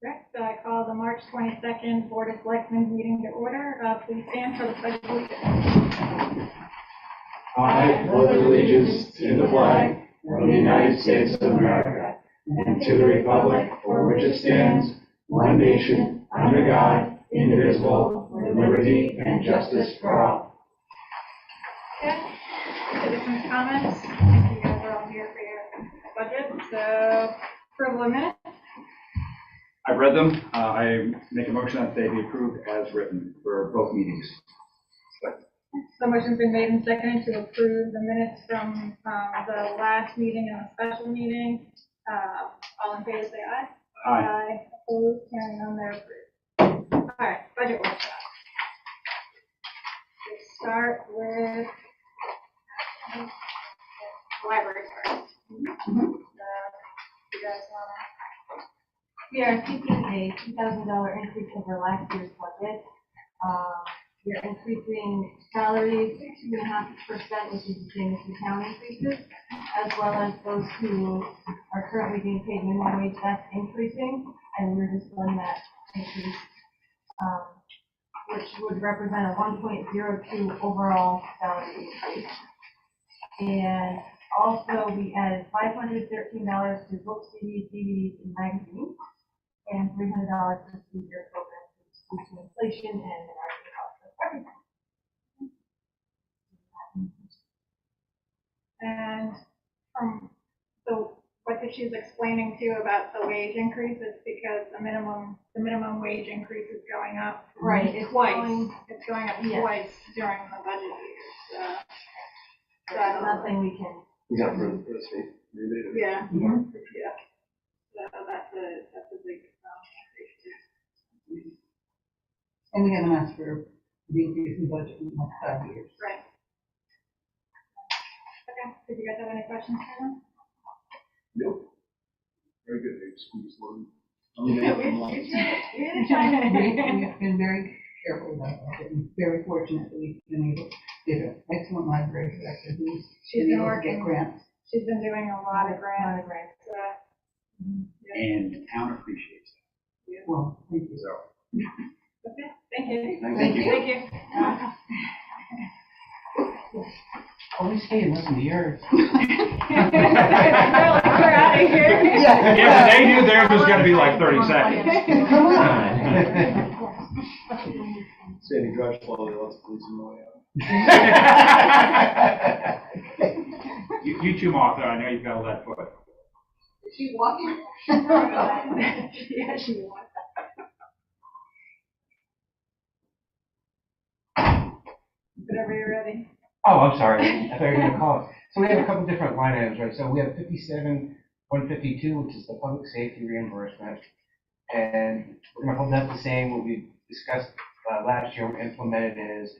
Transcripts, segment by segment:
Correct. So I call the March 22nd Board of Selectmen meeting to order. Please stand for the pledge of allegiance. I pledge allegiance to the flag of the United States of America and to the republic for which it stands, one nation, under God, indivisible, with liberty and justice for all. Okay. Citizens' comments. I think you guys are all here for your budget. So, approval of minutes. I've read them. I make a motion that they be approved as written for both meetings. So motion's been made and seconded to approve the minutes from the last meeting and the special meeting. All in favor, say aye. Aye. Opposed, hearing none, they're approved. All right, budget workshop. Let's start with library first. You guys wanna? We are seeking a $2,000 increase over last year's budget. We are increasing salaries 2.5%, which is the same as the town increases, as well as those who are currently being paid minimum wage, that's increasing, and we're just letting that increase, which would represent a 1.02 overall salary increase. And also, we added $513 to books, CDs, DVDs, and magazines, and $300 for senior programs due to inflation and the rising cost of everything. And from what she's explaining too about the wage increase is because the minimum wage increase is going up. Right, It's going up twice during the budget year. So Nothing we can. Is that for the state? Yeah. Mhm. Yeah. So that's a big increase. And we haven't asked for the increase in budget in the next 5 years. Right. Okay. Did you guys have any questions for them? Nope. Very good. They squeezed one. We're trying to. We've been very careful about that, and very fortunate that we've been able to get an excellent library director who's She's been been able to working. get grants. She's been doing a lot of grants. And the town appreciates Well, thank you. it. So, Okay. Thank you. Thank you. Thank you. Only stay and listen to yours. We're out of here. yeah, they knew theirs was going to be like 30 seconds. Come on. Sandy Drudge slowly lets the police annoy You two, Martha, I know you've got a lead foot. Is she walking? Yeah, she was. Whenever you're ready. Oh, I'm sorry. I thought you were going to call it. So we have a couple different line items, right? So we have 57,152, which is the public safety reimbursement. And we're going to hold that the same. What we discussed last year and implemented is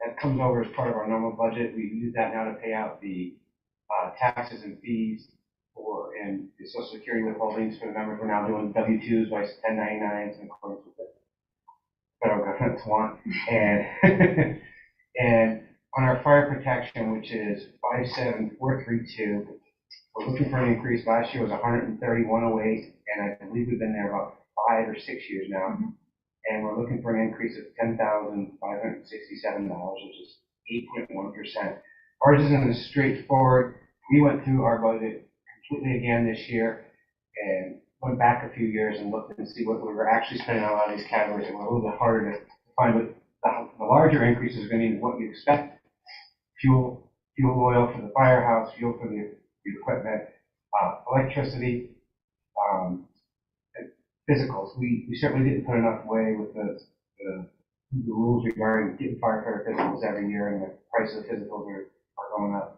that comes over as part of our normal budget. We use that now to pay out the taxes and fees and the Social Security withholdings for the members. We're now doing W-2s, like 1099s in accordance with the federal government's want. And and on our fire protection, which is 57432, we're looking for an increase. Last year was 13108, and I believe we've been there about 5 or 6 years now. Mm-hmm. And we're looking for an increase of $10,567, which is 8.1%. Ours isn't as straightforward. We went through our budget completely again this year and went back a few years and looked and see what we were actually spending on a lot of these categories, and we're a little bit harder to find what the larger increases are going to be what you expect. Fuel oil for the firehouse, fuel for the equipment, electricity, and physicals. We certainly didn't put enough away with the rules regarding getting firefighter physicals every year, and the price of physicals are going up.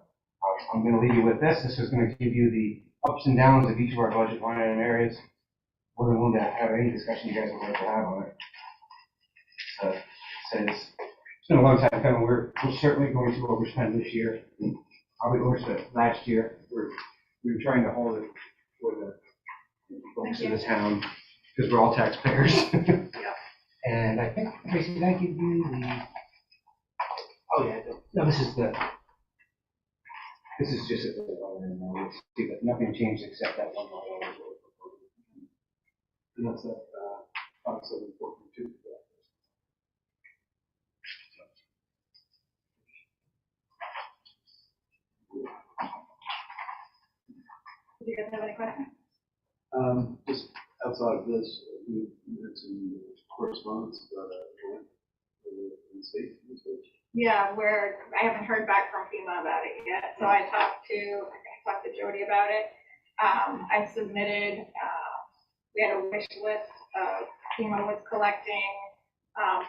I'm going to leave you with this. This is going to give you the ups and downs of each of our budget line item areas. We're willing to have any discussion you guys would like to have on it. So it's been a long time coming. We're certainly going to overspend this year. Probably overspent last year. We were trying to hold it for the folks in the town because we're all taxpayers. Yep. And I think, Tracy, did I give you the? Oh yeah, no. This is just a see that nothing changed except that one line. And that's that about 742. Do you guys have any questions? Just outside of this, we had some correspondence about a grant for the state. Yeah, where I haven't heard back from FEMA about it yet, so I talked to Jody about it. I submitted, we had a wish list of FEMA was collecting,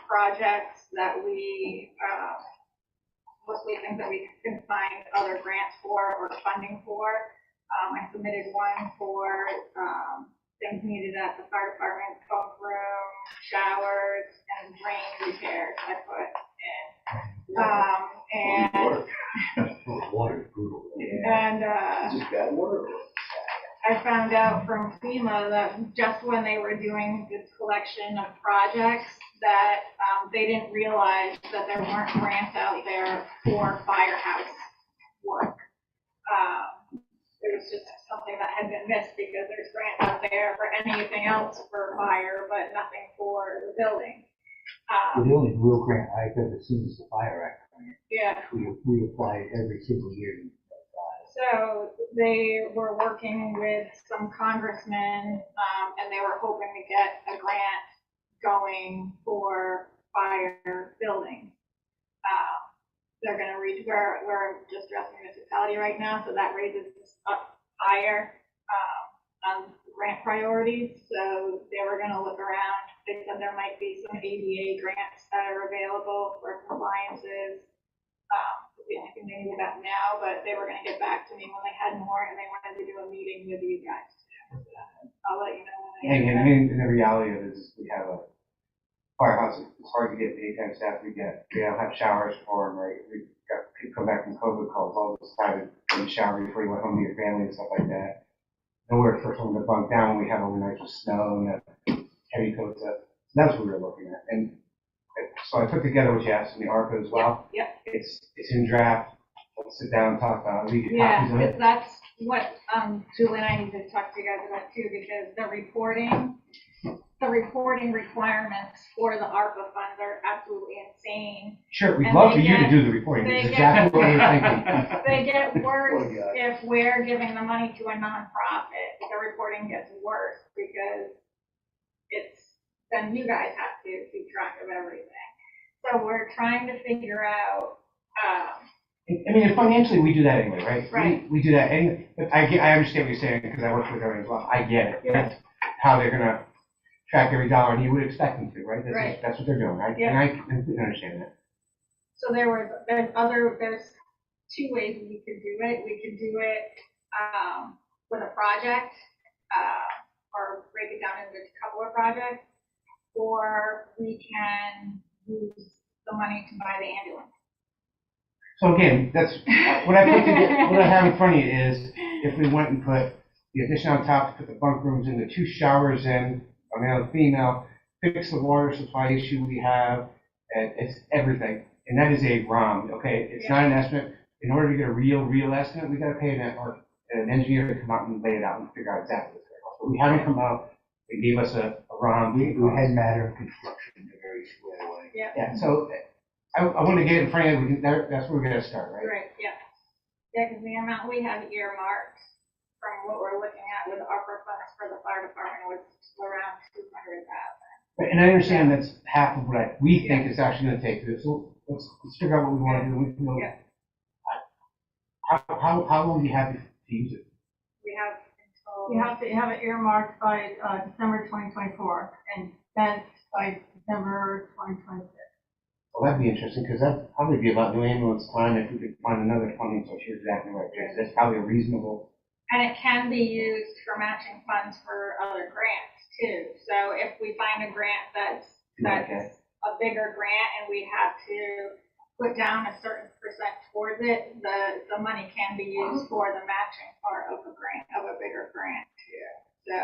projects that we, mostly things that we can find other grants for or funding for. I submitted one for, things needed at the fire department, pump room, showers, and drain repairs I put in. Water is brutal. And, Is it bad water? I found out from FEMA that just when they were doing this collection of projects, that they didn't realize that there weren't grants out there for firehouse work. It was just something that had been missed because there's grants out there for anything else for fire, but nothing for the building. The only real grant I've ever seen is the Fire Act grant. Yeah. We apply it every single year. So they were working with some congressmen, and they were hoping to get a grant going for fire buildings. They're going to reach, we're just addressing municipality right now, so that raises us up higher on grant priorities. So they were going to look around. They said there might be some ADA grants that are available for compliances. The only thing they knew about now, but they were going to get back to me when they had more, and they wanted to do a meeting with you guys too. I'll let you know when And I mean, the reality of it is we have a firehouse. It's hard to get daytime staff. We don't have showers for them, right? We got people come back from COVID calls all this time to shower before you went home to your family and stuff like that. Nowhere for someone to bunk down when we have overnights with snow and the heavy coats up. So that's what we were looking at. And so I put together what you asked in the ARPA as well. Yep. It's in draft. Let's sit down and talk about it. Leave you Yeah, copies of it. that's what Julie and I need to talk to you guys about too, because the reporting requirements for the ARPA funds are absolutely insane. Sure, we'd And love they for you to get- do the reporting. they That's get- exactly what we were thinking. They get worse Oh, God. if we're giving the money to a nonprofit. The reporting gets worse because then you guys have to keep track of everything. So we're trying to figure out, I mean, financially, we do that anyway, right? Right. We do that anyway, but I understand what you're saying, because I work with them as well, I get it. Yeah. That's how they're gonna track every dollar, and you would expect them to, right? Right. That's what they're doing, Yeah. and I completely understand that. so there's two ways we could do it. We could do it, with a project, or break it down into a couple of projects, or we can use the money to buy the ambulance. So again, that's, what I have in front of you is, if we went and put the addition on top, put the bunk rooms in, the 2 showers in, a male and female, fix the water supply issue we have, and it's everything. And that is a ROM, okay? It's not an estimate. In order to get a real estimate, we gotta pay an engineer to come out and lay it out and figure out exactly what's going on. But we had them come out, they gave us a ROM. We had matter of construction in a very square way. Yeah, so I want to get it in front of you, that's where we're gonna start, right? Right, yeah. Yeah, because the amount we have earmarked from what we're looking at with ARPA funds for the fire department was around 200,000. Right, and I understand that's half of what we think it's actually gonna take to this, so let's figure out what we wanna do. We can go. Yeah. How long do you have to use it? We have until. You have it earmarked by December 2024 and spent by December 2026. Well, that'd be interesting, because that'd probably be about new ambulance time if we could find another funding source. You're exactly right, Jason. That's probably a reasonable. And it can be used for matching funds for other grants too. So if we find a grant that's Okay. a bigger grant and we have to put down a certain percent towards it, the money can be used for the matching part of a bigger grant too. So,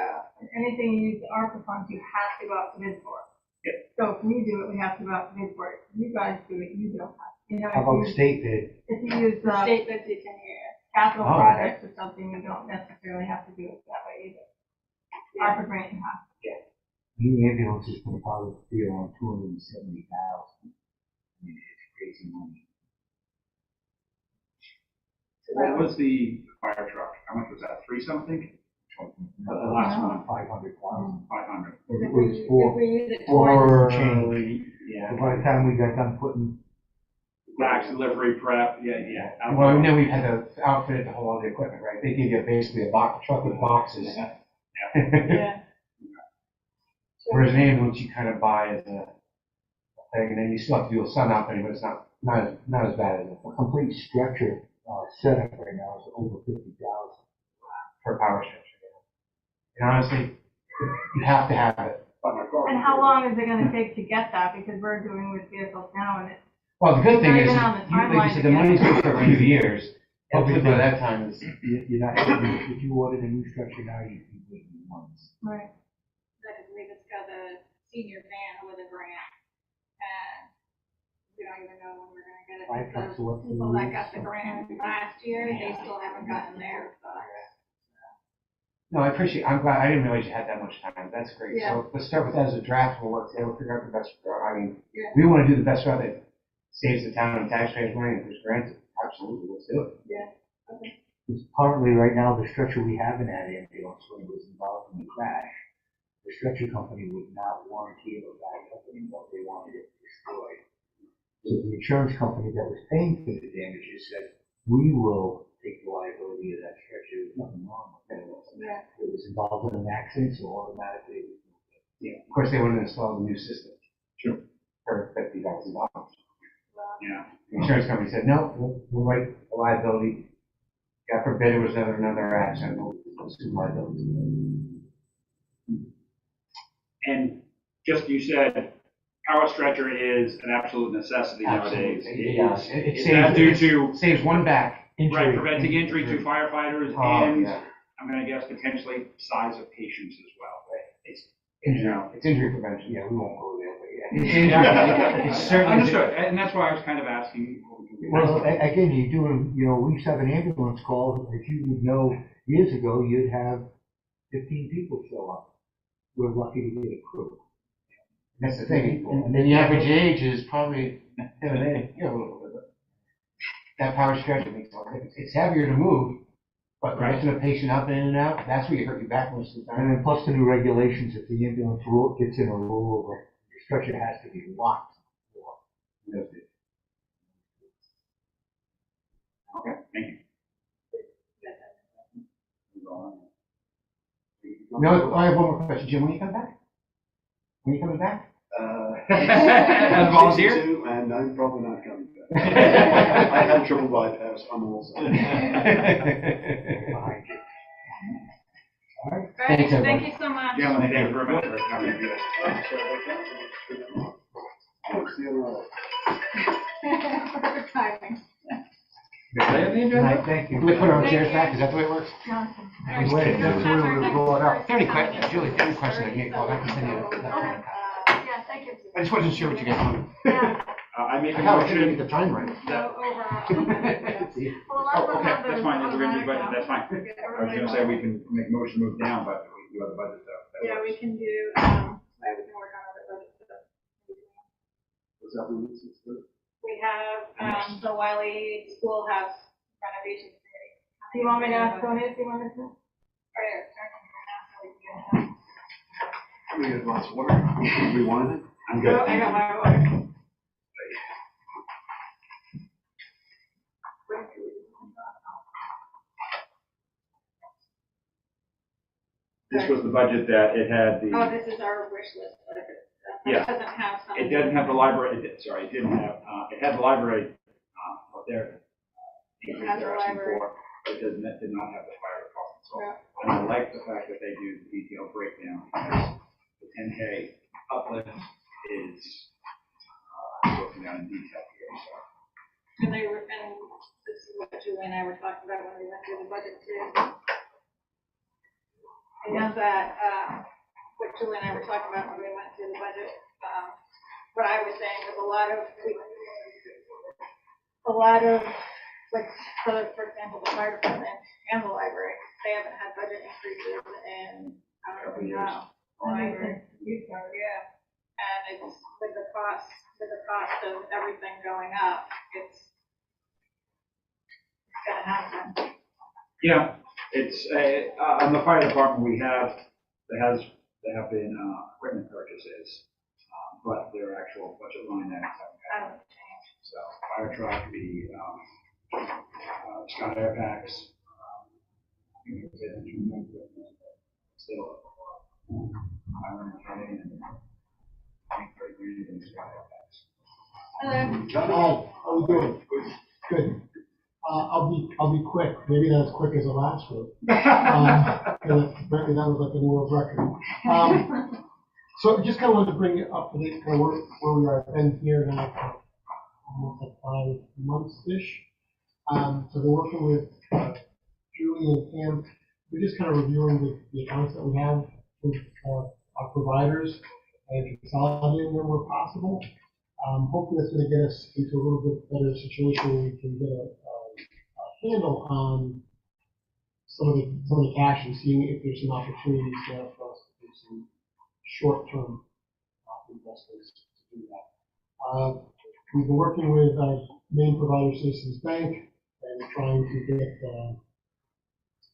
Anything you use the ARPA funds, you have to go out to bid for it. Yep. So if we do it, we have to go out to bid for it. You guys do it, you don't have to. You know, How about state bid? if you use the state bids you can use. capital Oh, okay. projects or something, you don't necessarily have to do it that way either. Yeah. ARPA grant, you have to. New ambulance is gonna probably be around 270,000. I mean, it's crazy money. What was the fire truck? How much was that? Three something? The last one, 500,000. 500. It was If we use it for towards, change. Yeah. And by the time we got done putting, Tax delivery prep, yeah. Well, and then we've had to outfit the whole other equipment, right? They give you basically a box, truck with boxes. yeah. Whereas an ambulance you kind of buy as a thing, and then you still have to do a sun outfitting, but it's not as bad as a complete stretcher, setup right now is over 50,000. for a power stretcher. And honestly, you have to have it. And how long is it gonna take to get that? Because we're doing with vehicles now and it's Well, the good thing Not is, even on the like you timeline said, to the get money's it. good for a few years. Hopefully by that time, it's, You're not, if you ordered a new stretcher now, you'd be waiting months. right. That is, we just got a senior van with a grant, and we don't even know when we're gonna get it. Fire trucks The are up to people the that roof. got the grant last year, they still haven't gotten theirs, but. no, I appreciate, I'm glad, I didn't realize you had that much time. That's great. Yeah. So let's start with that as a draft, we'll work together, we'll figure out the best route. I mean, Yeah. we want to do the best route that saves the town and taxpayers money, and if there's grants, absolutely, let's do it. Because currently, right now, the stretcher we have in that ambulance, when it was involved in the crash, the stretcher company would not warranty it or back up anymore, they wanted it destroyed. So the insurance company that was paying for the damages said, we will take the liability of that stretcher, there's nothing wrong with it. Yeah. It was involved in an accident, so automatically it was moved. Yeah. Of course, they want to install a new system. Sure. For $50,000. Yeah. The insurance company said, no, we'll write the liability. God forbid it was another accident, we'll sue liability. And just, you said, power stretcher is an absolute necessity nowadays. Absolutely, yeah. It Is that due to, saves one back. right, preventing injury to firefighters Oh, and, yeah. I'm gonna guess, potentially size of patients as well? It's injury, it's injury prevention. Yeah, we won't go there, but yeah. It's injury, it's certainly. Understood, and that's why I was kind of asking. Well, again, you do, we used to have an ambulance call, if you would know, years ago, you'd have 15 people show up. We're lucky to get a crew. That's the thing, and then the average age is probably, a little bit, but that power stretcher makes a lot of difference. It's heavier to move, but lifting a patient up in and out, that's where you hurt your back most of the And time. then plus the new regulations, if the ambulance gets in a rollover, the stretcher has to be locked. Okay, thank you. No, I have one more question, Jim, when you come back? When you coming back? As a volunteer? 62, and I'm probably not coming back. I had triple bypass, I'm also. Behind you. All right, Thanks, thank everyone. you so much. Gentlemen, thank you very much for coming. Perfect timing. Thank you. Can we put our chairs back, is that the way it works? Johnson. All right, Wait, we that's don't have where our we next roll it up. person Any coming question, until Julie, any question, I 6:30, can call, I can send you. Yeah, thank you. I just wasn't sure what you guys wanted. Yeah, I make a How I couldn't motion. get the time right. Go over. well, a lot of Oh, them okay, have that's those fine, we're gonna do automatic budget, now. that's fine. I was gonna say we can make a motion move down, but we do have the budget stuff. That Yeah, works. we can do, we can work on other budget stuff. What's that one? 6:30? We have, the Wiley Schoolhouse renovations committee. Do you want me to ask Tony if you want to? Right, starting right now, so we can get it done. I'm gonna get a glass of water. Do we want it? I'm good. Oh, I got my water. This was the budget that it had the. Oh, this is our wish list budget. Yeah. It doesn't have some. It doesn't have the library, it didn't have, it had the library, up there. It has the library. But it did not have the fire department, so. Yeah. And I like the fact that they do the detailed breakdown, because the 10K uplift is, broken down in detail here, so. And they were, and this is what Julie and I were talking about when we went through the budget too. And that, what Julie and I were talking about when we went through the budget, what I was saying was a lot of, like, for example, the fire department and the library, they haven't had budget increases in, I don't know, library. You know, yeah. And it's with the cost of everything going up, it's gonna happen. Yeah, it's, on the fire department, there have been, equipment purchases, but their actual budget line items haven't That'll change. So fire truck, Scott air packs, still, iron and training and Scott air packs. Hello. How we doing? Good. I'll be quick, maybe not as quick as the last one. Because apparently that was like a world record. So just kind of wanted to bring it up to date, kind of where we are. I've been here now for almost like 5 months-ish. So we're working with Julie and Pam. We're just kind of reviewing the accounts that we have with our providers and consolidating them where possible. Hopefully that's going to get us into a little bit better situation where we can get a handle on some of the cash and seeing if there's some opportunities there for us to do some short-term investments to do that. We've been working with our main provider, Citizens Bank, and trying to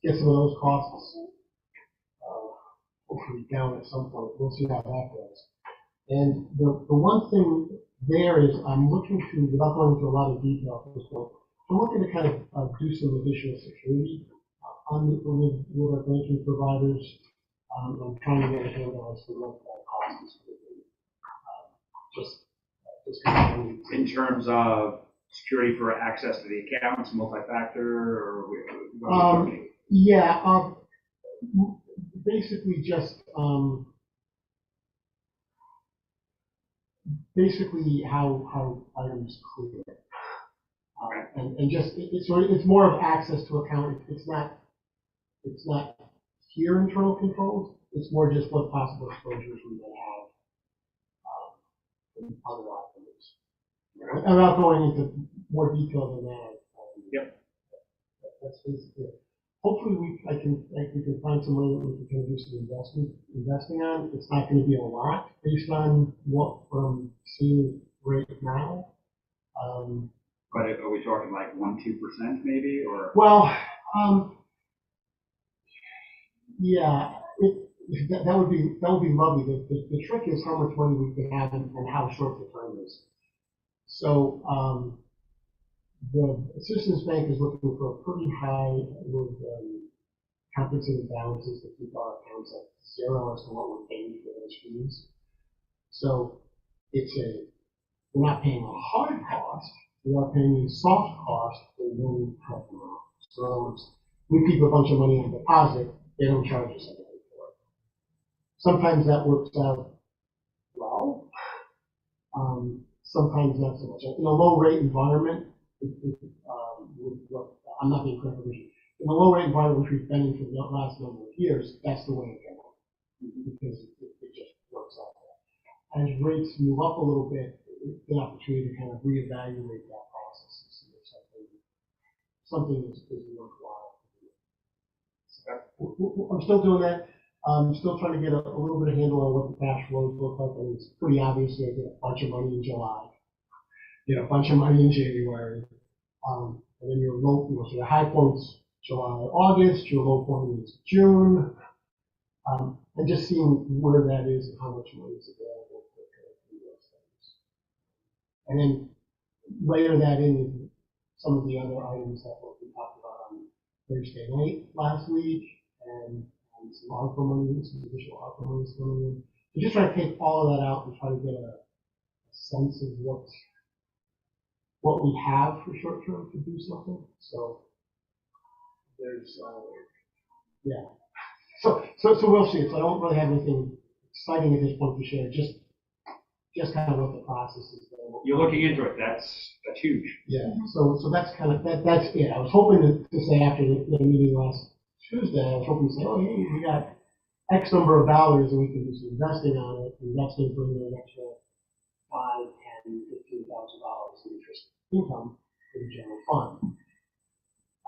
get some of those costs hopefully down at some point. We'll see how that goes. And the one thing there is I'm looking to, without going into a lot of detail at this point, I'm looking to kind of do some additional security with our banking providers. I'm trying to get a handle as to what that cost is going to be. Just kind of In terms of security for access to the accounts, multi-factor, or what are we talking? Yeah, basically just basically how items clear. And just it's more of access to account. It's not pure internal controls. It's more just what possible exposures we may have in other items. And without going into more detail than that. Yep. That's basically it. Hopefully we can find some way that we can kind of do some investing on. It's not going to be a lot based on what I'm seeing right now. But are we talking like 1-2% maybe, or? Well, yeah, that would be lovely. The trick is how much money we can have and how short the term is. So the Citizens Bank is looking for a pretty high with compensated balances to keep our accounts at zero as to what we're paying for those fees. So we're not paying a hard cost. We are paying a soft cost for no problem. So in other words, we keep a bunch of money on deposit, they don't charge us anything for it. Sometimes that works out well. Sometimes not so much. In a low rate environment, I'm not being critical. In a low rate environment, which we've been in for the last number of years, that's the way it goes because it just works out there. As rates move up a little bit, it's an opportunity to kind of reevaluate that process and see if something is worthwhile. I'm still doing that. I'm still trying to get a little bit of handle on what the cash flows look like, and it's pretty obvious I get a bunch of money in July, a bunch of money in January, and then your low, so your high points July, August, your low point is June, and just seeing where that is and how much money is available for those things. And then layer that in with some of the other items that we talked about on Thursday night last week, and some ARPA money, some additional ARPA money coming in. So just try to take all of that out and try to get a sense of what we have for short term to do something. So there's yeah. So we'll see. So I don't really have anything exciting at this point to share. Just kind of what the process is. You're looking into it. That's huge. Yeah. So that's kind of that's it. I was hoping to say after the meeting last Tuesday, I was hoping to say, oh, hey, we got X number of dollars and we can do some investing on it. Investing bring in an extra $5,000, $10,000, $15,000 in interest income for the general fund.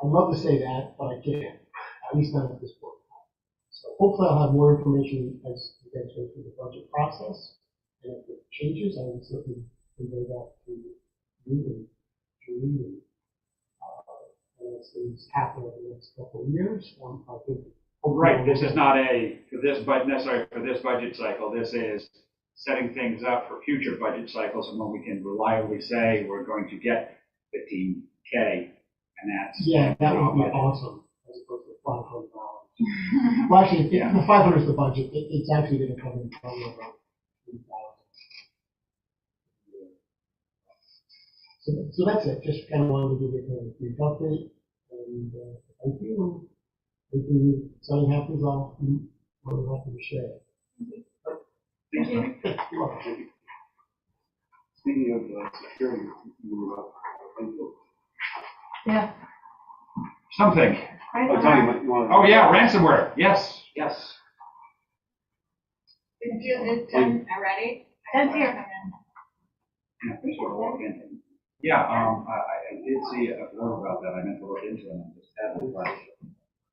I'd love to say that, but I can't. At least not at this point. So hopefully I'll have more information as we get through the budget process. And if it changes, I will certainly convey that to you and Julie. And as things happen over the next couple of years, I think. Right, this is not necessarily for this budget cycle. This is setting things up for future budget cycles, and when we can reliably say we're going to get 15K, and that's. Yeah, that would be awesome, as opposed to $500. Well, actually, the 500 is the budget, it's actually gonna come in probably about 3,000. So that's it, just kind of wanted to give you a brief update, and, thank you. If anything exciting happens, I'll be more than happy to share. Thanks, Tony. You're welcome. Speaking of security, Yeah. Something. I'll tell you what you want. Oh, yeah, ransomware. Yes, yes. Is Jen ready? Jen's here. Yeah, please sort of walk in. Yeah, I did see a blurb about that. I meant to look into it and just haven't, but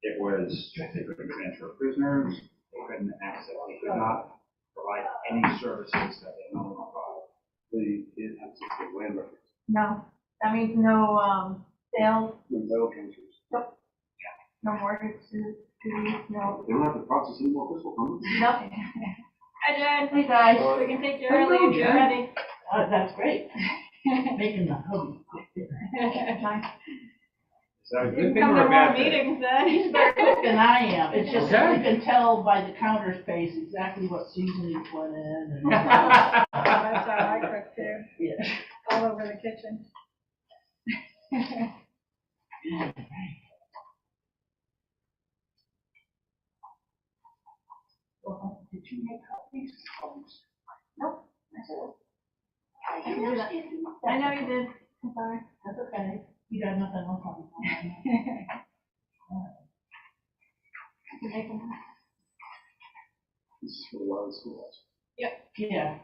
it was, they couldn't transfer prisoners, they couldn't access, they could not provide any services that they normally provide. They can't access the land records. No, that means no, sales, No title transfers. no mortgage, no, They don't have to process any more fiscal permits. nothing. Hi, Jen. Hey, guys. We can take you early if you're ready. That's great. Making the home. Is that a good thing Come or to a more bad thing? meetings then. He's better cook than I am. It's just, Okay. you can tell by the counter space exactly what seasonings went in and. That's how I cook too, Yeah. all over the kitchen. Well, did you make copies? Nope. I can do that. I know you did. I'm sorry. That's okay. You got nothing else on. I can make them. This is for a lot of schools. Yeah.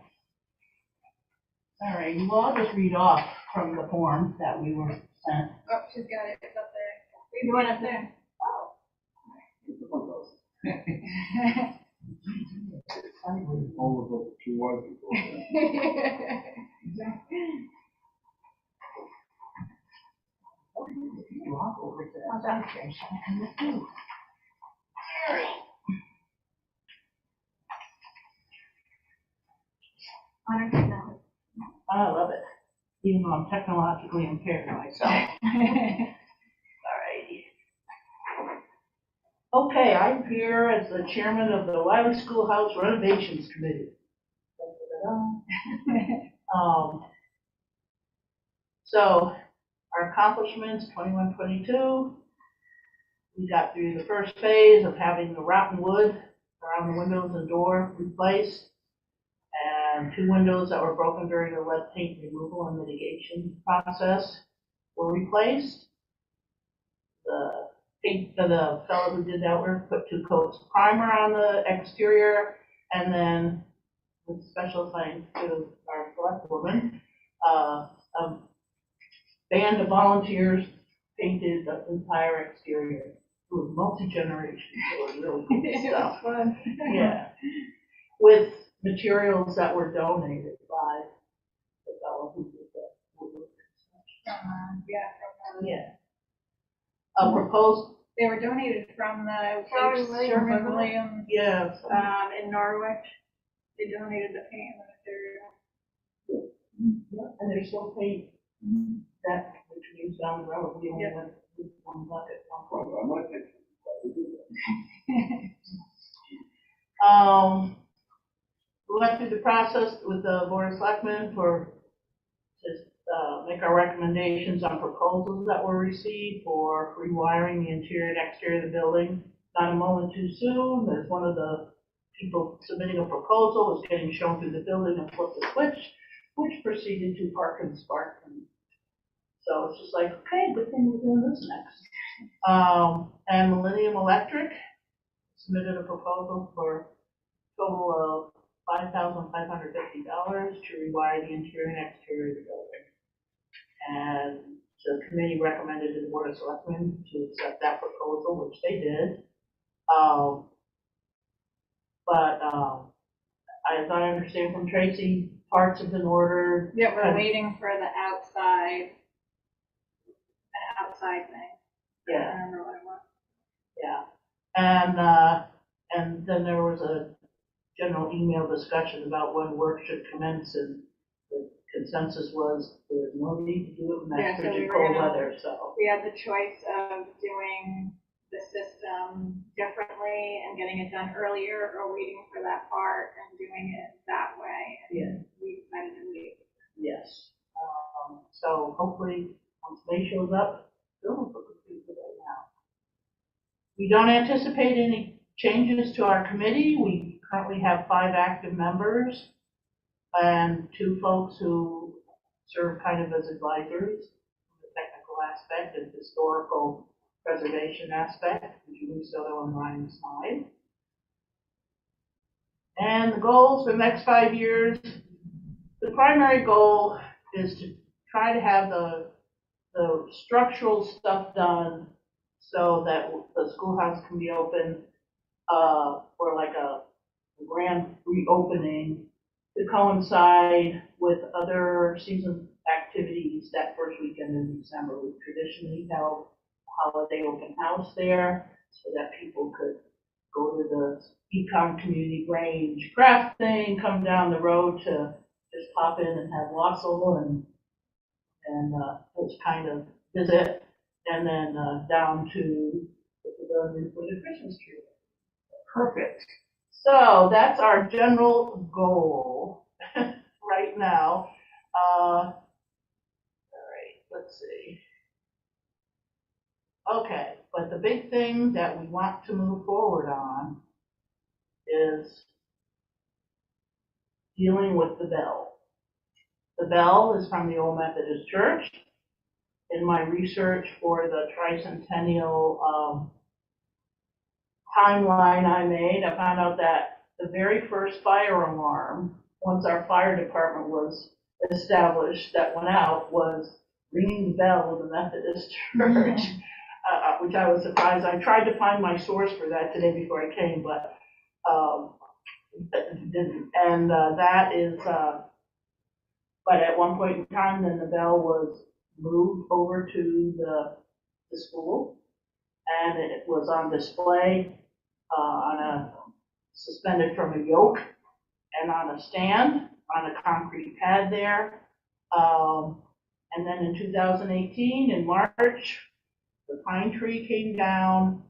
All right, well, I'll just read off from the form that we were sent. Oh, she's got it, it's up there. You want it there? Oh. It's the fun those. All of what she was before. Walk over to How's that. that? Honor technology. I love it, even though I'm technologically impaired myself. Alrighty. Okay, I'm here as the chairman of the Wiley Schoolhouse Renovations Committee. So, our accomplishments, 21-22. We got through the first phase of having the rotten wood around the windows and door replaced, and 2 windows that were broken during the lead paint removal and mitigation process were replaced. The fellow who did that work put 2 coats of primer on the exterior, and then with special thanks to our select woman, a band of volunteers painted the entire exterior. It was multi-generation, so it was really cool stuff. Fun. Yeah, with materials that were donated by the fellow who did the woodwork. Yeah. A proposed, They were donated from the Sherwin-Williams, Sherwin wasn't it? Williams, yeah, in Norwich. They donated the paint and the material. and there's still paint that we can use down the road. We only Yeah. went with one bucket, one point. I might think. We went through the process with the board of selectmen for, to make our recommendations on proposals that were received for rewiring the interior and exterior of the building. Not a moment too soon, there's one of the people submitting a proposal was getting shown through the building and flipped the switch, which proceeded to arc and spark. And so it's just like, okay, good thing we're doing this next. And Millennium Electric submitted a proposal for a total of $5,550 to rewire the interior and exterior of the building. And the committee recommended to the board of selectmen to accept that proposal, which they did. understand from Tracy, parts have been ordered. Yeah, we're waiting for the outside thing. I Yeah, don't remember what it was. yeah. And then there was a general email discussion about when work should commence, and the consensus was there's no need to do it when Yeah, that's so we pretty were cold gonna- weather, so. We had the choice of doing the system differently and getting it done earlier, or waiting for that part and doing it that way. And Yeah. we decided to wait. Yes. So hopefully, once May shows up, it'll look pretty good right now. We don't anticipate any changes to our committee. We currently have 5 active members and 2 folks who serve kind of as advisors from the technical aspect and historical preservation aspect, Julie Soto and Ryan Smythe. And the goals for the next 5 years, the primary goal is to try to have the structural stuff done so that the schoolhouse can be open, for like a grand reopening to coincide with other season activities that first weekend in December. We traditionally held a holiday open house there so that people could go to the Econ Community Grange craft thing, come down the road to just pop in and have wassail and just kind of visit, and then down to the pavilion for the Christmas tree. Perfect. So that's our general goal right now. All right, let's see. Okay, but the big thing that we want to move forward on is dealing with the bell. The bell is from the Old Methodist Church. In my research for the tricentennial timeline I made, I found out that the very first fire alarm, once our fire department was established, that went out was ringing the bell of the Methodist Church, which I was surprised. I tried to find my source for that today before I came, but didn't. And that is, but at one point in time, then the bell was moved over to the school, and it was on display suspended from a yoke and on a stand on a concrete pad there. And then in 2018, in March, the pine tree came down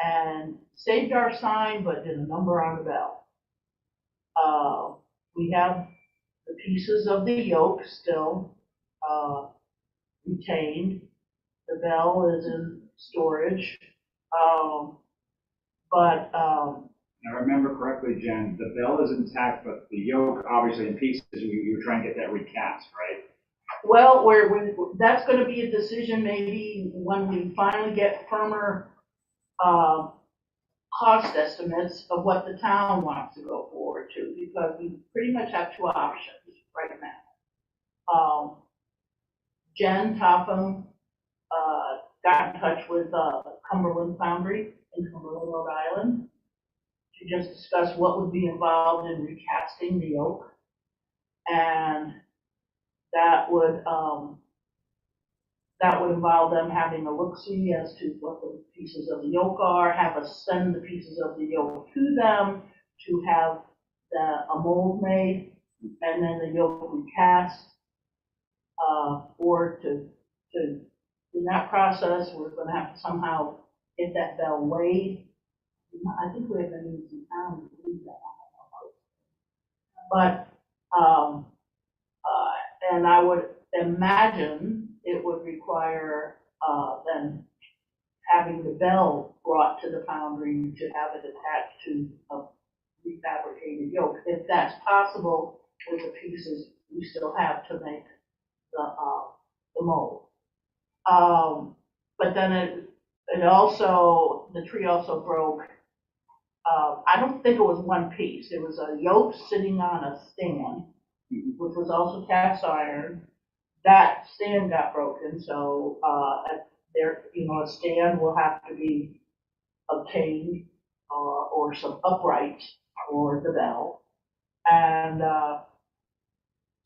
and saved our sign, but did a number on the bell. We have the pieces of the yoke still retained. The bell is in storage, but If I remember correctly, Jen, the bell is intact, but the yoke obviously in pieces. You're trying to get that recast, right? well, that's going to be a decision maybe when we finally get firmer cost estimates of what the town wants to go forward to, because we pretty much have 2 options right now. Jen Topham got in touch with Cumberland Foundry in Cumberland, Rhode Island, to just discuss what would be involved in recasting the yoke, and that would involve them having a look-see as to what the pieces of the yoke are, have us send the pieces of the yoke to them to have a mold made, and then the yoke recast, or in that process, we're going to have to somehow get that bell weighed. I think we have the means in town to do that. But, and I would imagine it would require then having the bell brought to the foundry to have it attached to a refabricated yoke, if that's possible with the pieces we still have to make the mold. But then it also, the tree also broke. I don't think it was one piece. It was a yoke sitting on a stand, which was also cast iron. That stand got broken, so a stand will have to be obtained, or some uprights for the bell. And,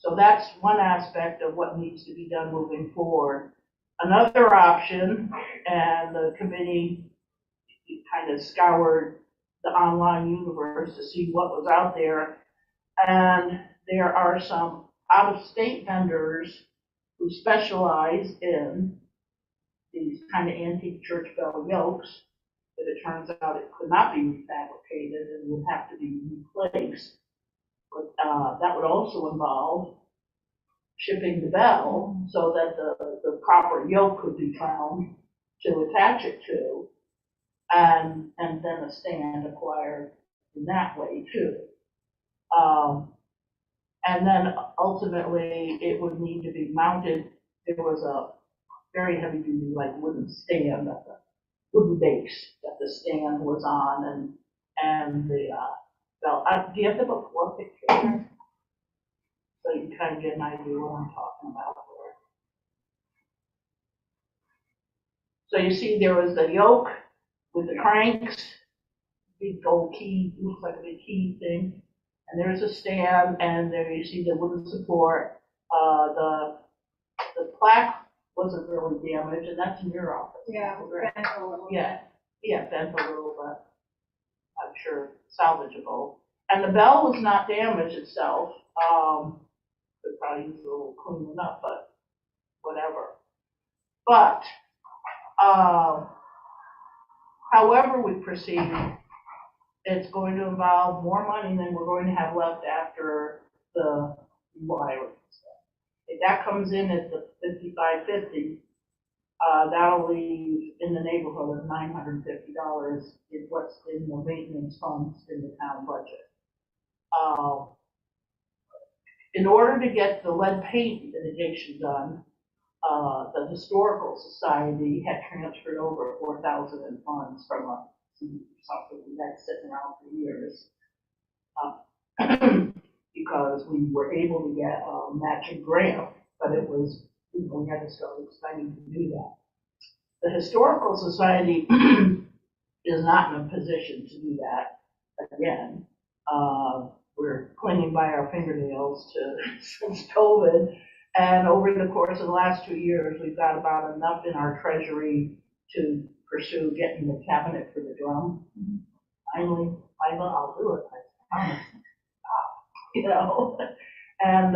so that's one aspect of what needs to be done moving forward. Another option, and the committee kind of scoured the online universe to see what was out there. And there are some out-of-state vendors who specialize in these kind of antique church bell yokes that it turns out it could not be refabricated and would have to be replaced. But that would also involve shipping the bell so that the proper yoke could be found to attach it to, and then a stand acquired in that way too. And then ultimately it would need to be mounted. There was a very heavy duty like wooden stand, that the wooden base that the stand was on, and the bell. Do you have the before picture there? So you kind of get an idea what I'm talking about there. So you see there was the yoke with the cranks, big gold key, looks like a big key thing. And there's a stand, and there you see the wooden support. The plaque wasn't really damaged, and that's in your office. Yeah, it was bent a little bit. Yeah, bent a little bit. I'm sure salvageable. And the bell was not damaged itself. Could probably use a little cleaning up, but whatever. But however we proceed, it's going to involve more money than we're going to have left after the wiring. If that comes in at the $5,550, that'll leave in the neighborhood of $950 is what's in the maintenance funds in the town budget. In order to get the lead paint mitigation done, the Historical Society had transferred over 4,000 in funds from something that's sitting around for years. Because we were able to get a matching grant, but it was, we had to start expecting to do that. The Historical Society is not in a position to do that again. We're clinging by our fingernails since COVID. And over the course of the last 2 years, we've got about enough in our treasury to pursue getting the cabinet for the drum. Finally, I'll do it, I promise. You know, and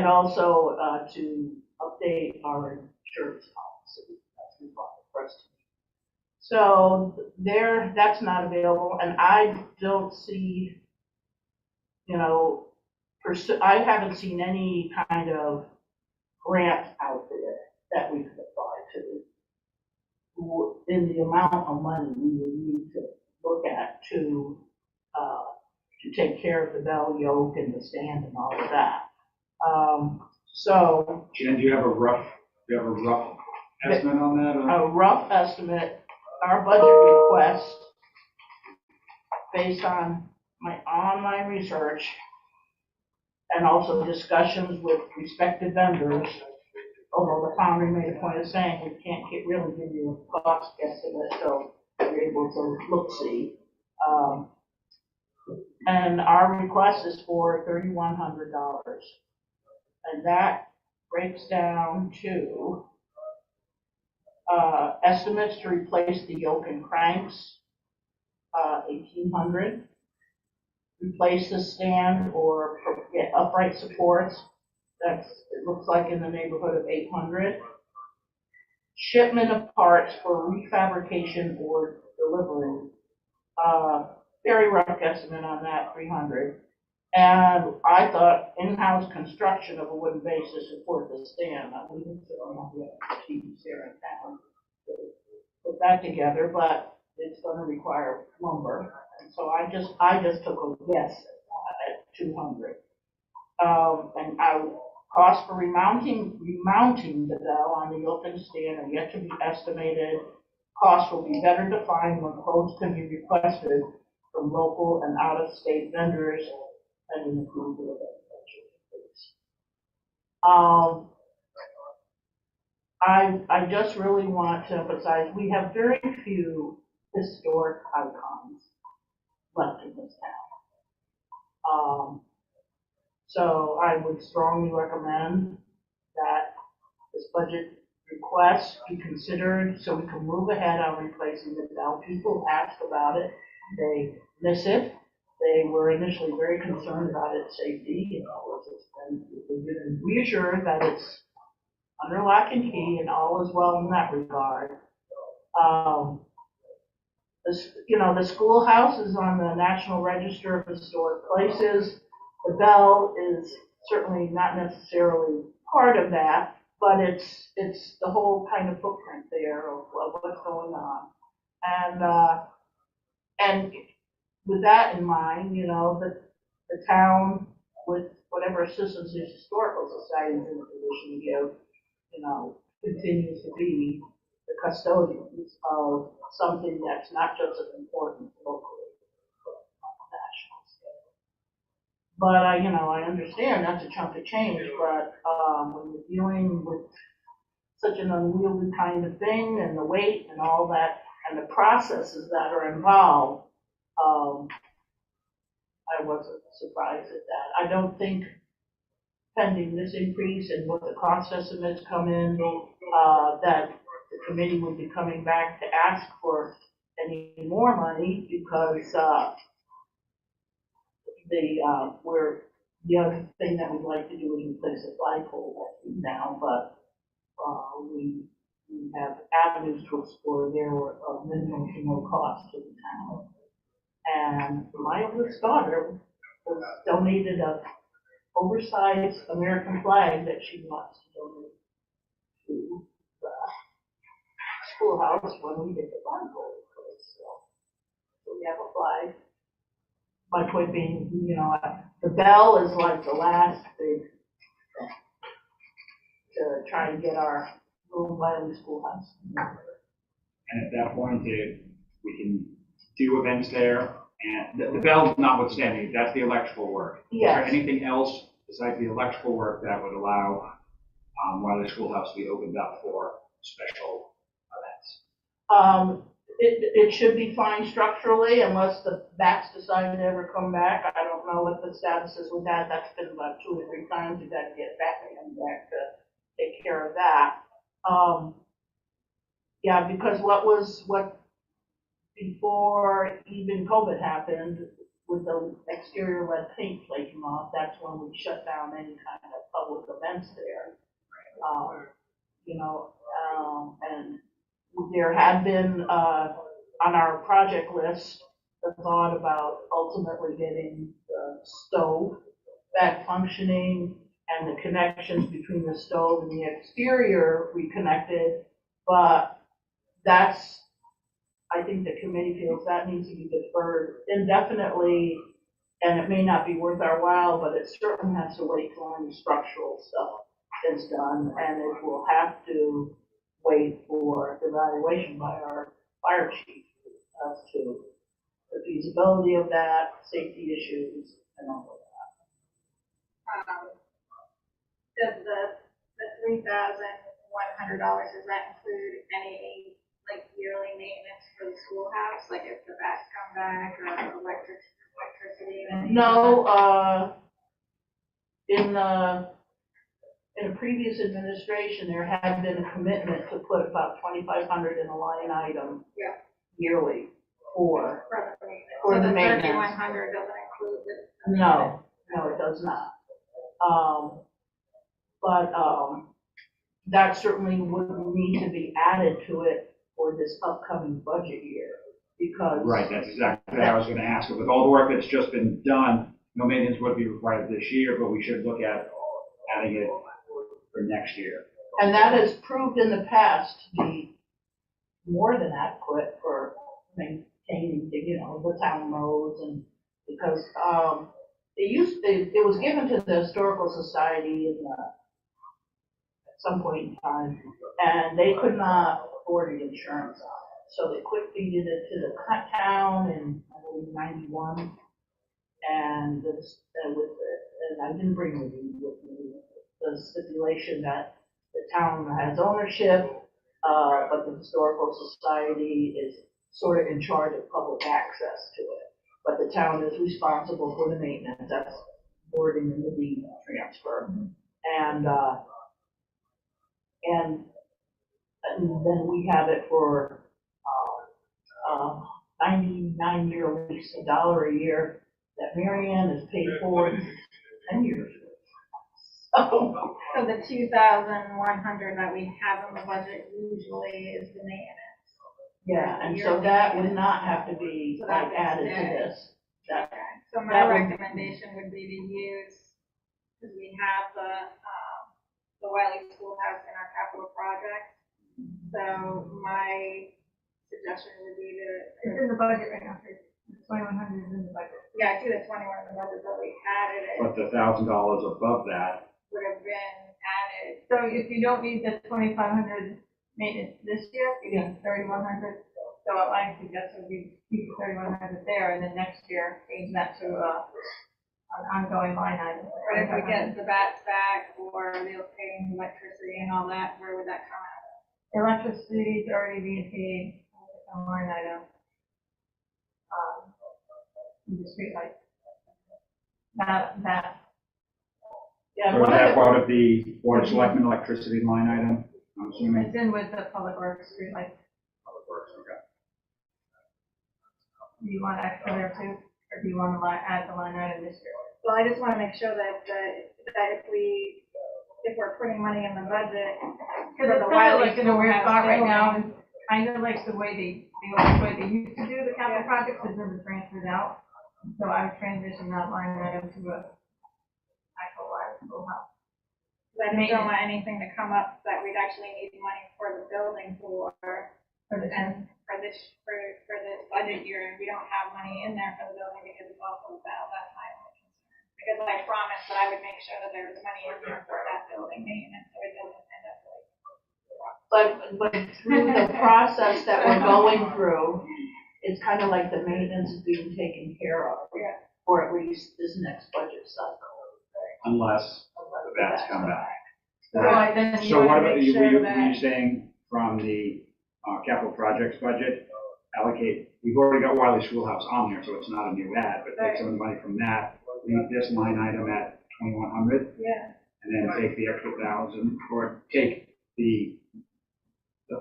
also to update our insurance policy. That's important for us to do. So that's not available, and I don't see, you know, I haven't seen any kind of grant out there that we could apply to in the amount of money we would need to look at to take care of the bell yoke and the stand and all of that. So. Jen, do you have a rough estimate on that? A rough estimate, our budget request, based on my online research and also discussions with respective vendors, although the founder made a point of saying we can't really give you a cost estimate, so we're able to look-see. And our request is for $3,100. And that breaks down to estimates to replace the yoke and cranks, $1,800. Replace the stand or get upright supports, it looks like in the neighborhood of $800. Shipment of parts for refabrication or delivery, very rough estimate on that, $300. And I thought in-house construction of a wooden base to support the stand. We didn't have the expertise here in town to put that together, but it's going to require lumber. And so I just took a guess at 200. And cost for remounting the bell on the yoke and stand are yet to be estimated. Costs will be better defined when quotes can be requested from local and out-of-state vendors and an approval of that budget. I just really want to emphasize we have very few historic icons left in this So I would strongly recommend that this budget request be considered so we can move ahead on replacing the bell. People ask about it, they miss it. They were initially very concerned about its safety, and they've been reassured that it's under lock and key and all is well in that regard. The schoolhouse is on the National Register of Historic Places. The bell is certainly not necessarily part of that, but it's the whole kind of footprint there of what's going on. And with that in mind, the town, with whatever assistance the historical society is in a position to give, continues to be the custodians of something that's not just as important locally, but on a national scale. But I understand that's a chunk of change, but when you're dealing with such an unwieldy kind of thing and the weight and all that and the processes that are involved, I wasn't surprised at that. I don't think pending this increase and what the cost estimates come in, that the committee would be coming back to ask for any more money because the other thing that we'd like to do is replace a flagpole that's down, but we have avenues to explore there of minimum to no cost to the town. And my oldest daughter was donated a oversized American flag that she wants to donate to the schoolhouse when we get the flagpole. So we have a flag. My point being, the bell is like the last big thing to try and get our little Wiley schoolhouse. And at that point, we can do events there, and the bell notwithstanding, that's the electrical work. Yes. Is there anything else besides the electrical work that would allow Wiley Schoolhouse to be opened up for special events? It should be fine structurally unless the bats decide to ever come back. I don't know what the status is with that. That's been about 2 or 3 times. We've got to get Batman back to take care of that. Yeah, because what before even COVID happened, with the exterior lead paint flaking off, that's when we shut down any kind of public events there. And there had been, on our project list, the thought about ultimately getting the stove back functioning and the connections between the stove and the exterior reconnected, but I think the committee feels that needs to be deferred indefinitely, and it may not be worth our while, but it certainly has to wait till any structural stuff is done, and it will have to wait for evaluation by our fire chief as to the feasibility of that, safety issues, and all of that. Does the $3,100, does that include any yearly maintenance for the schoolhouse, like if the bats come back or electricity? No, in a previous administration, there had been a commitment to put about $2,500 in a line item yearly for the maintenance. For so the the maintenance. 3,100 doesn't include the. No, it does not. But that certainly would need to be added to it for this upcoming budget year, because. Right, that's exactly what I was going to ask. With all the work that's just been done, no maintenance would be required this year, but we should look at adding it for next year. And that has proved in the past to be more than adequate for maintaining, the town roads, and because it was given to the Historical Society at some point in time, and they could not afford the insurance on it, so they quickly did it to the town in, I believe, '91, and I didn't bring with me the stipulation that the town has ownership, but the Historical Society is sort of in charge of public access to it. but the town is responsible for the maintenance, that's wording in the deed transfer. And then we have it for, 99-year lease, $1 a year, that Mary Ann is paid for 10 years. So, So the 2,100 that we have in the budget usually is the maintenance. yeah, and so that would not have to be So like that would added to stay. this. That, So my that would- recommendation would be to use, because we have the Wiley Schoolhouse in our capital project. So my suggestion would be It's to, in the budget right now, Tracy. 2,100 is in the budget. yeah, I see the 21 in the budget, but we added it, But the $1,000 above that, would have been added. So if you don't need the 2,500 maintenance this year, you need 3,100. So what I suggest would be keep the 3,100 there, and then next year change that to an ongoing line item. Or if we get the bats back, or the paying electricity and all that, where would that come out? Electricity is already being paid, a line item. The street light. That, yeah, so is one that of the, part of the Board of Selectmen electricity line item? I'm assuming. it's in with the public works street light. Public Works, okay. Do you want extra there too, or do you want to add the line item this year? Well, I just want to make sure that if we're putting money in the budget. Because it's for the kind of Wiley like in a weird Schoolhouse spot right now, building. and kind of like the way the old way they used to do the capital projects is never transferred out. So I would transition that line item to a actual Wiley Schoolhouse. I just don't want anything to come up that we'd actually need money for the building for this budget year, and we don't have money in there for the building because it's also about, that's my only concern. Because I promised that I would make sure that there was money in there for that building maintenance, so it doesn't end up like. but through the process that we're going through, it's kind of like the maintenance is being taken care of. Yeah. Or at least this next budget cycle. Unless the bats come back. Well, then you So what wanna about, make were sure you that- saying from the capital projects budget, allocate, we've already got Wiley Schoolhouse on there, so it's not a new ad, but take some of the money from that, leave this line item at 2,100, Yeah. and then take the extra 1,000, or take the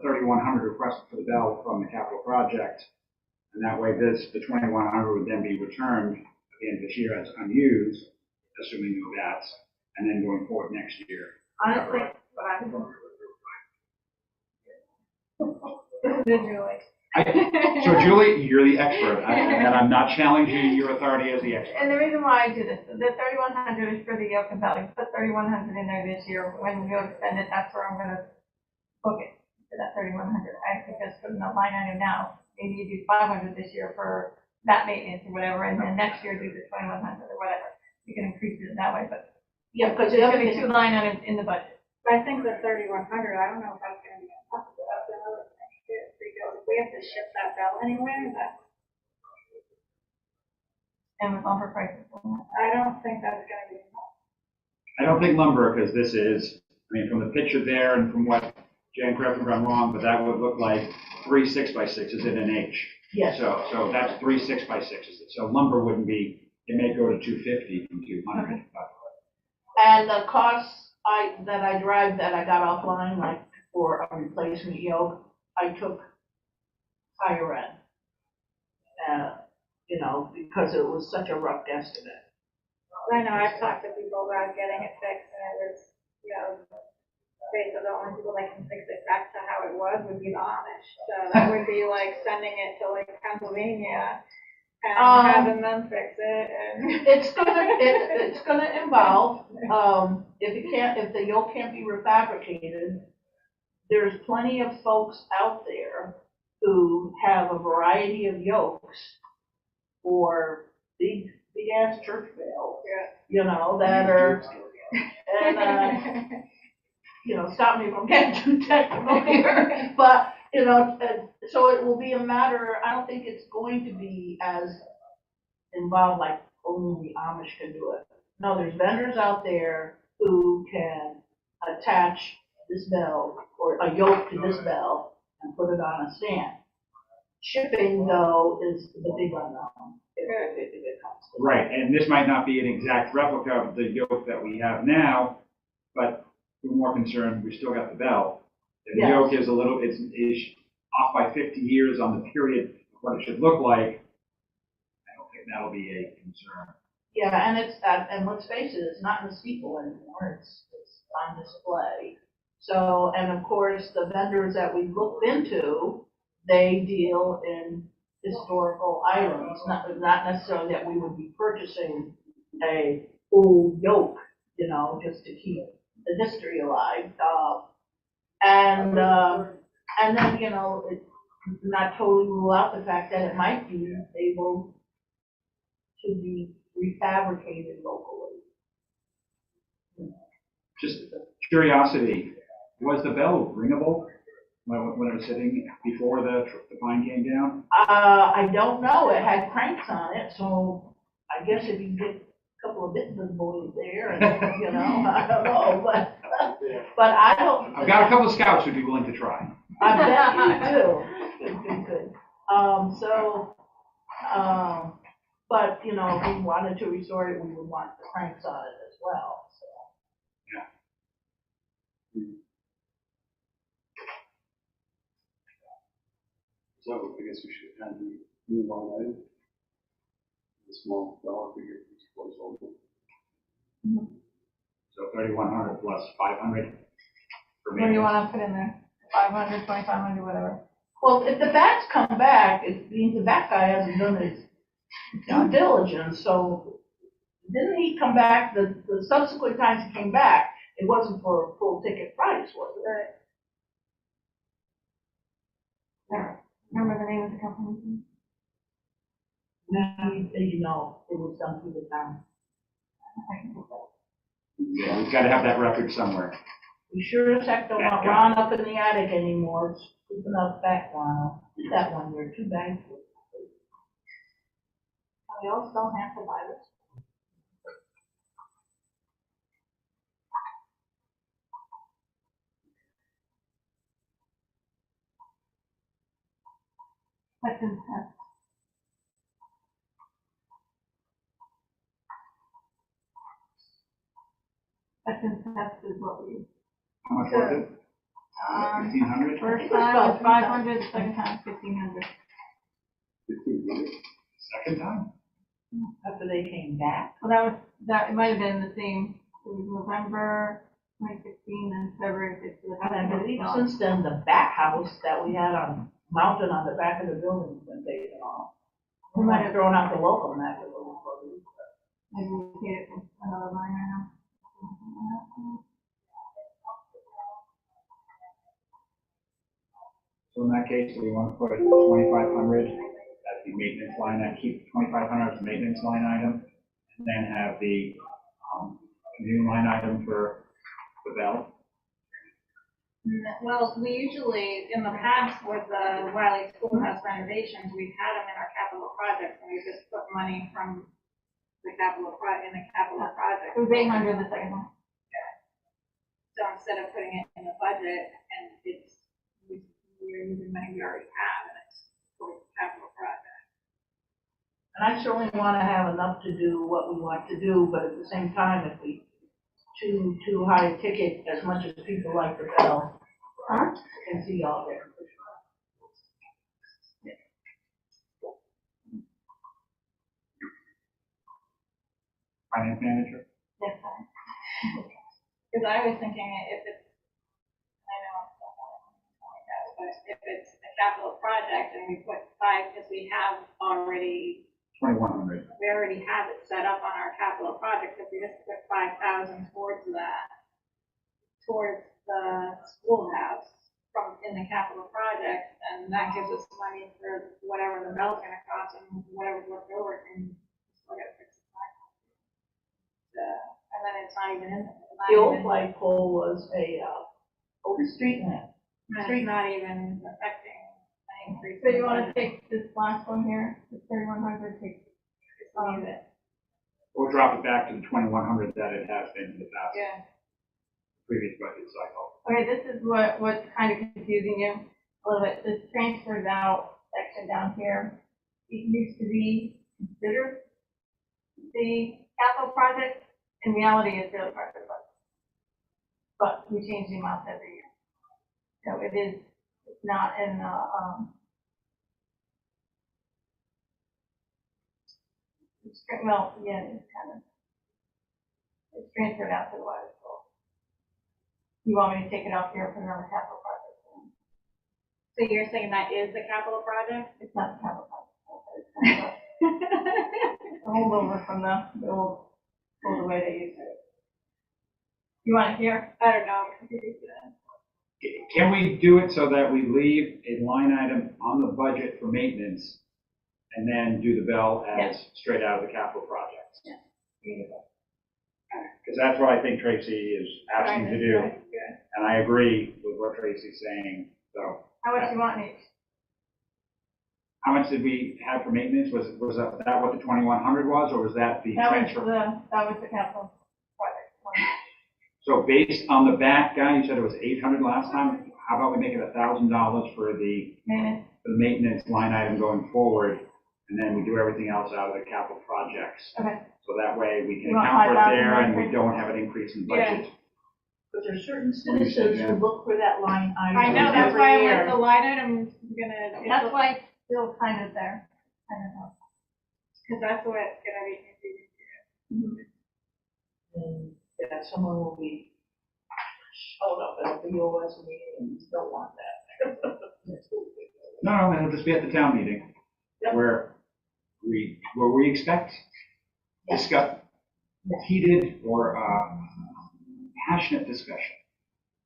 3,100 requested for the bell from the capital project, and that way the 2,100 would then be returned at the end of this year as unused, assuming no bats, and then going forward next year. Honestly, what I would Individually. So Julie, you're the expert, and I'm not challenging your authority as the expert. And the reason why I do this, the 3,100 is for the Yoke and Valley, put 3,100 in there this year, when we go to spend it, that's where I'm gonna book it, to that 3,100, I suggest putting a line item now, maybe you do 500 this year for that maintenance or whatever, and then next year do the 2,100 or whatever, you can increase it that way, but Yeah, because there's the gonna other be thing, 2 line items in the budget. I think the 3,100, I don't know if that's gonna be enough, but that's another thing too, because if we have to ship that bell anywhere, that's, And with lumber prices, I don't think that's gonna be enough. I don't think lumber, because this is, I mean, from the picture there and from what, Jan, correct me if I'm wrong, but that would look like 3 6x6s in an H. yes, So that's 3 6x6s. So lumber wouldn't be, it may go to 250 from 200. but- and the costs that I drive that I got offline, like for a replacement yoke, I took higher end. You know, because it was such a rough estimate. I know, I've talked to people about getting it fixed, and it was, you know, basically the only people that can fix it back to how it was would be the Amish. So that would be like sending it to like Pennsylvania and having them fix it, and. It's gonna involve, if the yoke can't be refabricated, there's plenty of folks out there who have a variety of yokes for big ass church bells, you know, that are, and, you know, stop me if I'm getting too technical here, but, you know, so it will be a matter, I don't think it's going to be as involved like only the Amish can do it. No, there's vendors out there who can attach this bell or a yoke to this bell and put it on a stand. Shipping though is the big unknown. Right, and this might not be an exact replica of the yoke that we have now, but we're more concerned, we still got the bell. If the Yes. yoke is a little, is off by 50 years on the period of what it should look like, I don't think that'll be a concern. Yeah, and it's, and let's face it, it's not in the steeple anymore, it's on display. So, and of course, the vendors that we looked into, they deal in historical items, not necessarily that we would be purchasing a old yoke, you know, just to keep the history alive. And then, you know, not totally rule out the fact that it might be able to be refabricated locally. Just curiosity, was the bell ringable when it was sitting before the pine came down? I don't know, it had cranks on it, so I guess if you get a couple of bits of boys there, and, you know, I don't know, but I don't. I've got a couple of scouts who'd be willing to try. I bet you do. Good. But, you know, if we wanted to restore it, we would want the cranks on it as well, so. So I guess we should have the new line item. The small dollar figure for placeholder. So 3,100 plus 500 for What do you maintenance. wanna put in there? 500, 2,500, whatever. Well, if the bats come back, it means the bat guy hasn't done his due diligence, so didn't he come back, the subsequent times he came back, it wasn't for a full ticket price, was it? Remember the name of the company? You know, it was done through the town. Yeah, we've got to have that record somewhere. We sure as heck don't want Ron up in the attic anymore, scooping up back Ron, that one, we're too bad. We also don't have to buy this. Second test. Second test is what we, How much was it? 1,500? first time was 500, second time 1,500. 1,500. Second time? After they came back. Well, it might have been the same, it was November 2016 and February 15th. And I believe since then, the bat house that we had mounted on the back of the building has been taken off. We might have thrown out the welcome mat a little further. Maybe we paid it from another line item. So in that case, we want to put 2,500 as the maintenance line, and keep 2,500 as the maintenance line item, and then have the new line item for the bell. Well, we usually, in the past with the Wiley Schoolhouse renovations, we've had them in our capital projects, and we just put money from the capital in the capital project. It was 800 the second one. So instead of putting it in the budget, and we're using money we already have, and it's for the capital project. And I certainly want to have enough to do what we want to do, but at the same time, if we too high a ticket, as much as people like the bell, can see all there. Finance manager? Yes, because I was thinking if it's, I know it's not like that, but if it's a capital project and we put 5, because we have already 2,100. we already have it set up on our capital project, if we just put 5,000 towards that, towards the schoolhouse from in the capital project, and that gives us money for whatever the bell's gonna cost and whatever's left over, and still gotta fix the flagpole. And then it's not even in there. The old flagpole was a old street lamp. It's not even affecting any increase. So you wanna take this last one here, the 3,100, take, Leave it. We'll drop it back to the 2,100 that it has been in the past, Yeah. previous budget cycle. okay, this is what's kind of confusing you a little bit. This transfers out section down here. It used to be considered The capital project, in reality, is really part of the budget. But we change the amounts every year. So it's not in the, well, yeah, it's kind of, it's transferred out to the water school. You want me to take it off here and put it on the capital project? So you're saying that is the capital project? It's not the capital project. It's kind of a holdover from the old way they used it. You want it here? I don't know. Can we do it so that we leave a line item on the budget for maintenance and then do the bill as straight out of the capital projects? Yeah. Because that's what I think Tracy is asking to do. And I agree with what Tracy's saying, so. How much do you want in each? How much did we have for maintenance? Was that what the 2,100 was, or was that the transfer? That was the capital project one. So based on the back guy, you said it was 800 last time. How about we make it $1,000 for the maintenance line item going forward, and then we do everything else out of the capital projects. Okay. So that way we can You want account for it 5,000 there, and we increase? don't have an increase in budget. But there's certain citizens who look for that line item. I know, that's every why I'm year. like, the line item's gonna. That's why it's still kind of there. Because that's what it's gonna be confusing. And, yeah, someone will be showed up at a BOS meeting and still want that. No, it'll just be at the town meeting, Yep. where we expect discuss heated or passionate discussion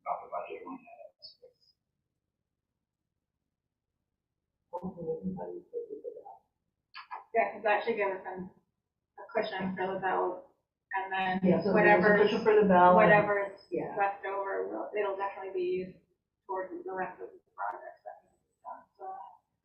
about the budget line items. Yeah, because that should give us a cushion for the bill, and then Yeah, so there's a whatever, cushion for the bell. whatever is Yeah. left over, it'll definitely be used towards the rest of the projects that need to be done, so.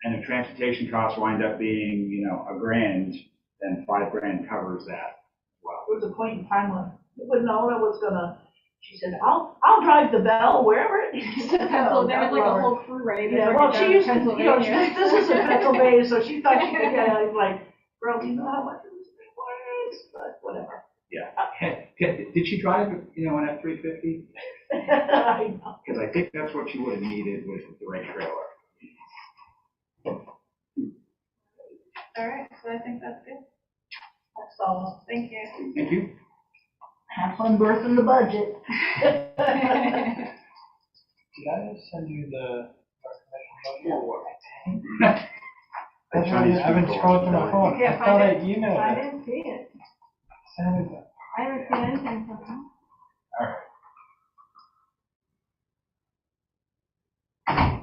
And if transportation costs wind up being, $1,000, then $5,000 covers that as well. There was a point in time when Nona was gonna, she said, I'll drive the bell wherever it needs to go. There was like a whole crew ready to Yeah, bring well, it she down used to to, Pennsylvania. this is in Pennsylvania, so she thought she could get it. I was like, girl, do you know how much this requires? But whatever. Yeah. Did she drive, an F-350? I know. Because I think that's what she would have needed with the right trailer. All right, so I think that's good. That's all. Thank you. Thank you. Have fun birthing the budget. Did I just send you the recommendation? I've been scrolling through my phone. I thought I emailed I it. didn't see it. Send it. I haven't seen anything from them. All right. I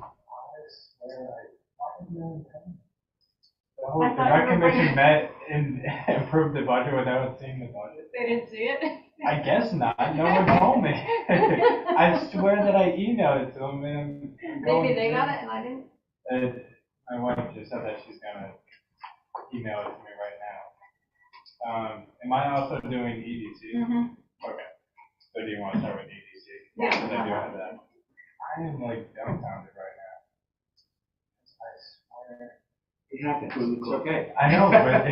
swear I the thought rec you were commission bringing- met and approved the budget without seeing the budget. They didn't see it? I guess not. No one told me. I swear that I emailed it to them and I'm going Maybe they through. got it and I didn't. My wife just said that she's gonna email it to me right now. Am I also doing EDC? Mm-hmm. Okay. So do you want to start with EDC? Yeah. Because I do have that. I am like dumbfounded right now. I swear. It happens. It's okay. I know, but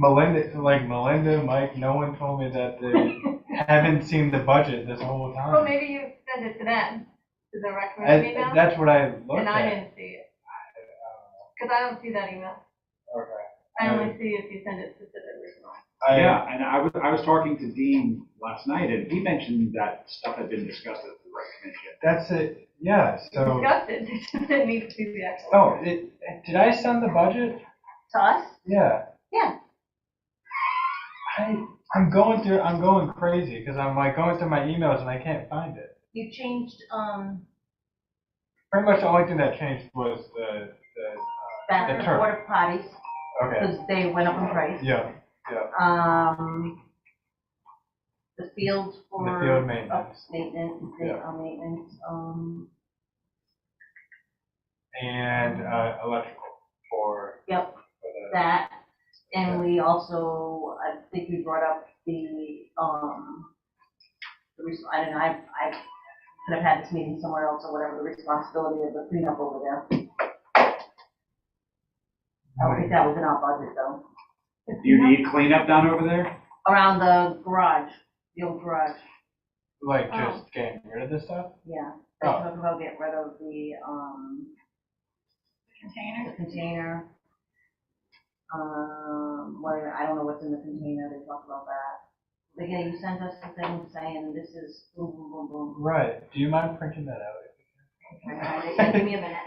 Melinda, Mike, no one told me that they haven't seen the budget this whole time. Well, maybe you send it to them, to the recommended email, That's what I looked and at. I didn't see it. Because I don't see that email. Okay. I only see if you send it specifically to them. Yeah, and I was talking to Dean last night, and he mentioned that stuff had been discussed at the rec commission. That's it. Yeah. So. Discussed it, it just didn't need to be the actual. Oh, did I send the budget? To us? Yeah. Yeah. I'm going crazy because I'm like going through my emails and I can't find it. You changed, Pretty much the only thing that changed was the back term. porta potties, Okay. because they went up in price. Yeah. The fields for. The field maintenance. Maintenance, Yeah. maintenance, And electrical for. Yep, for the, that, and we also, I think we brought up I don't know, I could have had this meeting somewhere else or whatever, the responsibility of the cleanup over there. I don't think that was in our budget though. Do you need cleanup done over there? Around the garage, the old garage, Like just getting rid of this stuff? yeah. They Oh. talk about getting rid of the Container? container. Well, I don't know what's in the container, they talk about that. But yeah, you sent us something saying this is boom, boom, boom, boom. Right. Do you mind printing that out? Okay, give me a minute.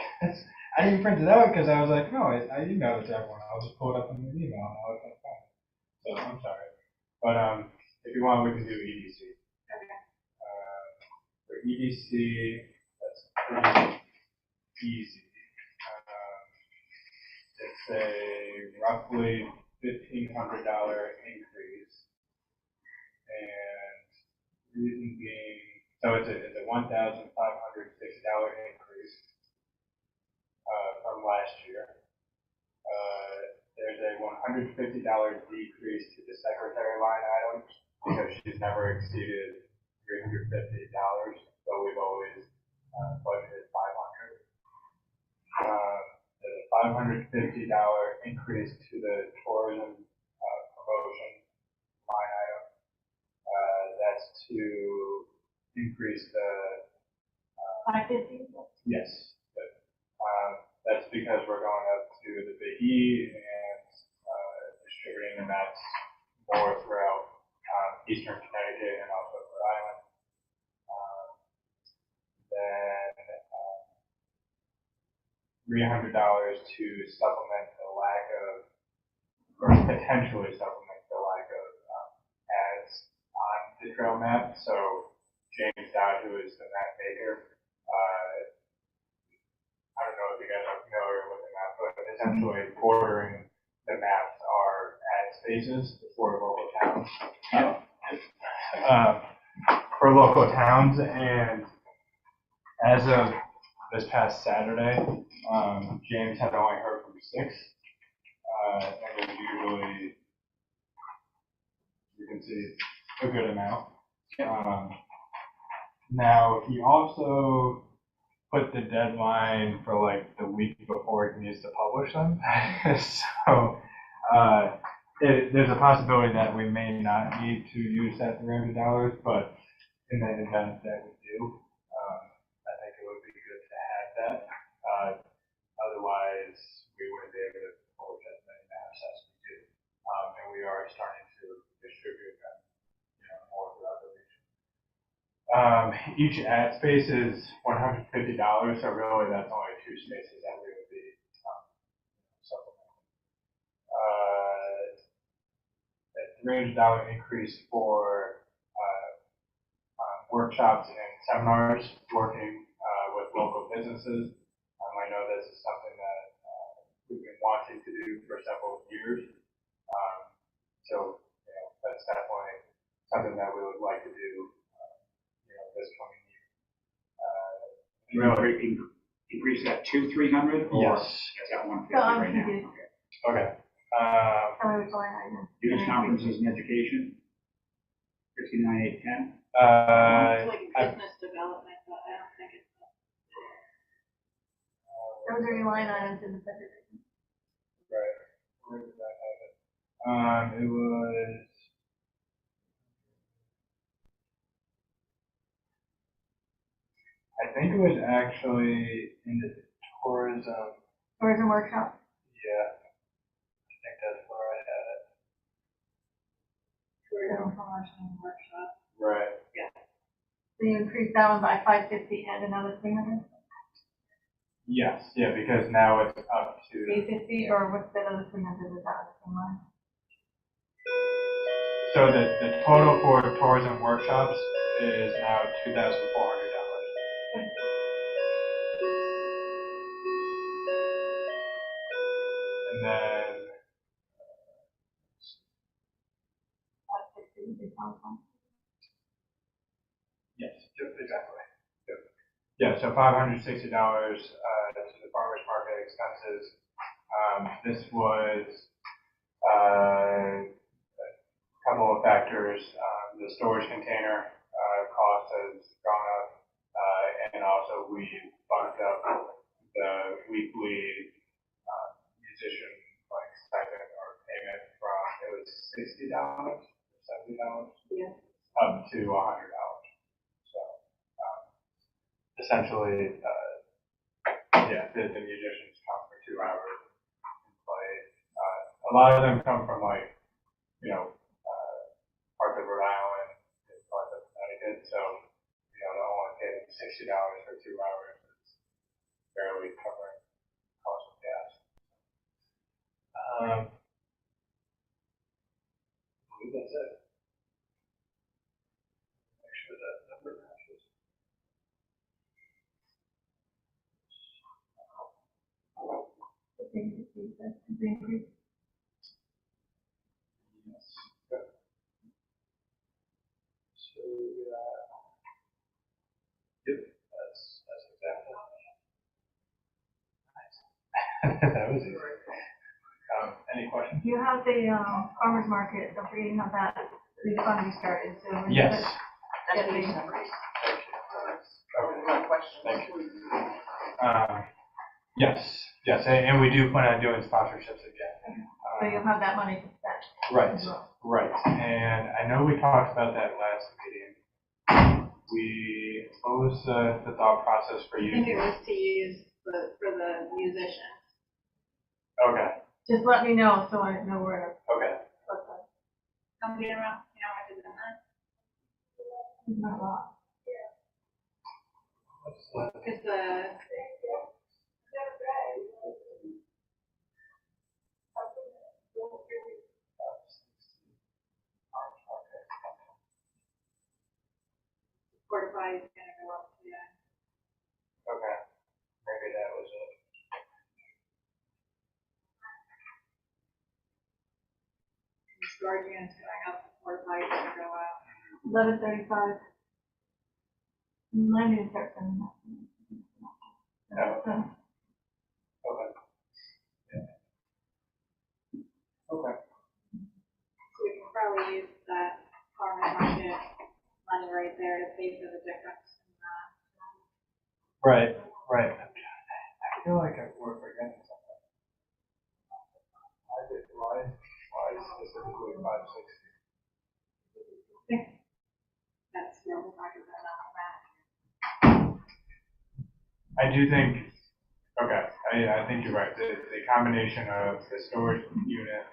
I didn't print it out because I was like, no, I emailed it to everyone. I'll just pull it up in the email and I'll find it. So I'm sorry. But if you want, we can do EDC. For EDC, that's pretty easy. It's a roughly $1,500 increase. And reason being, so it's a $1,560 increase from last year. There's a $150 decrease to the secretary line item because she's never exceeded $350, but we've always budgeted $500. There's a $550 increase to the tourism promotion line item. That's to increase the 550? yes. That's because we're going up to the Big E and distributing the maps more throughout eastern Connecticut and also Rhode Island. Then $300 to supplement the lack of, or potentially supplement the lack of ads on the trail map. So James Dodd, who is the map maker, I don't know if you guys are familiar with the map, but essentially bordering the maps are ad spaces for local towns. For local towns, and as of this past Saturday, James had only heard from 6, and there's usually, you can see, a good amount. Now, he also put the deadline for like the week before he needs to publish them. So there's a possibility that we may not need to use that $300, but in the event that we do, I think it would be good to have that. Otherwise, we wouldn't be able to publish as many maps as we do. And we are starting to distribute them, more throughout the region. Each ad space is $150, so really that's only 2 spaces that we would be supplementing. A $300 increase for workshops and seminars working with local businesses. I know this is something that we've been wanting to do for several years. So that's definitely something that we would like to do this coming year. Really increase that to 300 or Yes. it's at 150 So I'm right now? confused. Okay. Tell me which line item. Youth conferences and education, 69,810. It's like business development, but I don't think it's. Those are your line items in the budget. Right. Where did that have it? It was. I think it was actually in the tourism. Tourism workshop. Yeah. I think that's where I had it. Tourism promotion workshop. Right. So you increased that one by 550 and another 300? Yes. Yeah, because now it's up to. 350, or what's the other 300 is that the same line? So the total for tourism workshops is now $2,400. And then, 550 would be fine. yes, exactly. Yeah, so $560 to the farmer's market expenses. This was a couple of factors. The storage container cost has gone up, and also we bumped up the weekly musician stipend or payment from $60 or $70. Yeah. Up to $100. So, essentially, yeah, the musicians come for 2 hours and play. A lot of them come from like, parts of Rhode Island and parts of Connecticut. So, to only pay them $60 for 2 hours is barely covering cost of gas. I believe that's it. Make sure that number matches. Yes. Good. So, yep, that's exactly. Nice. That was easy. Any questions? You have the, farmer's market, don't forget you have that refund we started, so. when you Yes. put- That's Yeah, reasonable. Thank you. Yes, and we do plan on doing sponsorships again. So you'll have that money to spend. Right, as well. right, and I know we talked about that last meeting. What was the thought process for I you? think it was to use for the musicians. Okay, Just let me know so I know where to okay. put that. Don't get around, how much is in that? Not a lot. It's a, Fortify is gonna go up to, Okay, maybe that was it. the storage units going up, Fortify is gonna go up. 11:35. Mine didn't start sending that. Okay. Okay. So we can probably use that farmer's market money right there to pay for the difference in that. Right. I feel like we're forgetting something. Why specifically 560? That's where we're talking about that. I do think, okay, I think you're right. The combination of the storage unit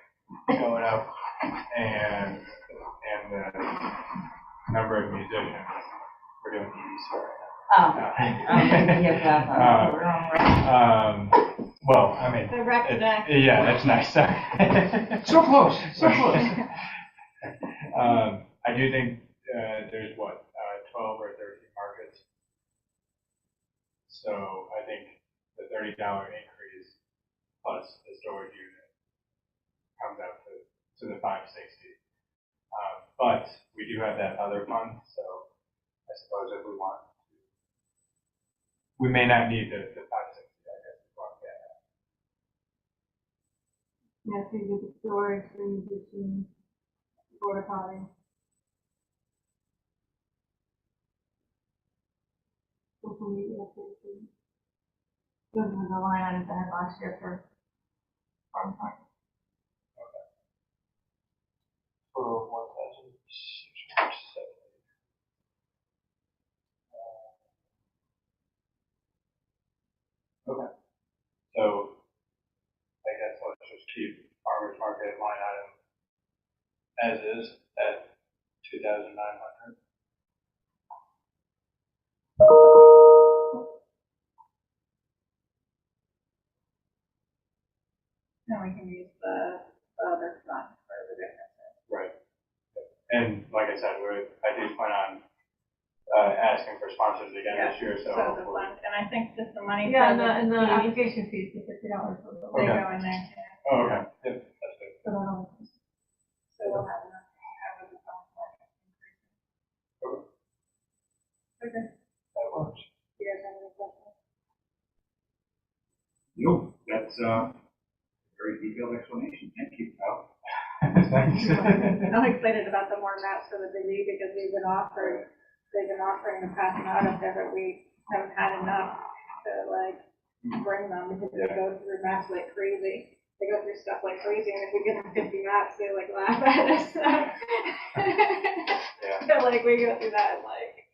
going up and the number of musicians, we're doing EDC right Oh, now. yeah, that's, we're on right. Well, I mean, The rec deck. yeah, that's nice. So close, so close. I do think there's 12 or 13 markets. So I think the $30 increase plus the storage unit comes out to the 560. But we do have that other fund, so I suppose if we want to, we may not need the 560, I guess. Yeah, so you do the storage, the musicians, porta potty. Social media, activities. Those were the line items I had last year for farm market. For 1,670. Okay. So I guess let's just keep farmer's market line item as is at 2,900. Then we can use the other fund for the differences. Right. And like I said, I do plan on asking for sponsors again this year, so So the hopefully. fund, and I think just the money. Yeah, for and the fees, application fees, the $50 for the. They Okay. go in there too. Oh, okay. Yep, that's good. So that'll- So we'll have enough to cover the farmer's market increase. Okay. That works. Do you guys have any questions? Nope, that's a very detailed explanation. Thank you, Kyle. Thanks. I'm excited about the more maps for the Big because they've been offering to pass them out up there, but we haven't had enough to bring them because they go through maps like crazy. they go through stuff like crazy, and if we give them 50 maps, they like laugh at us. They're like, we go through that in like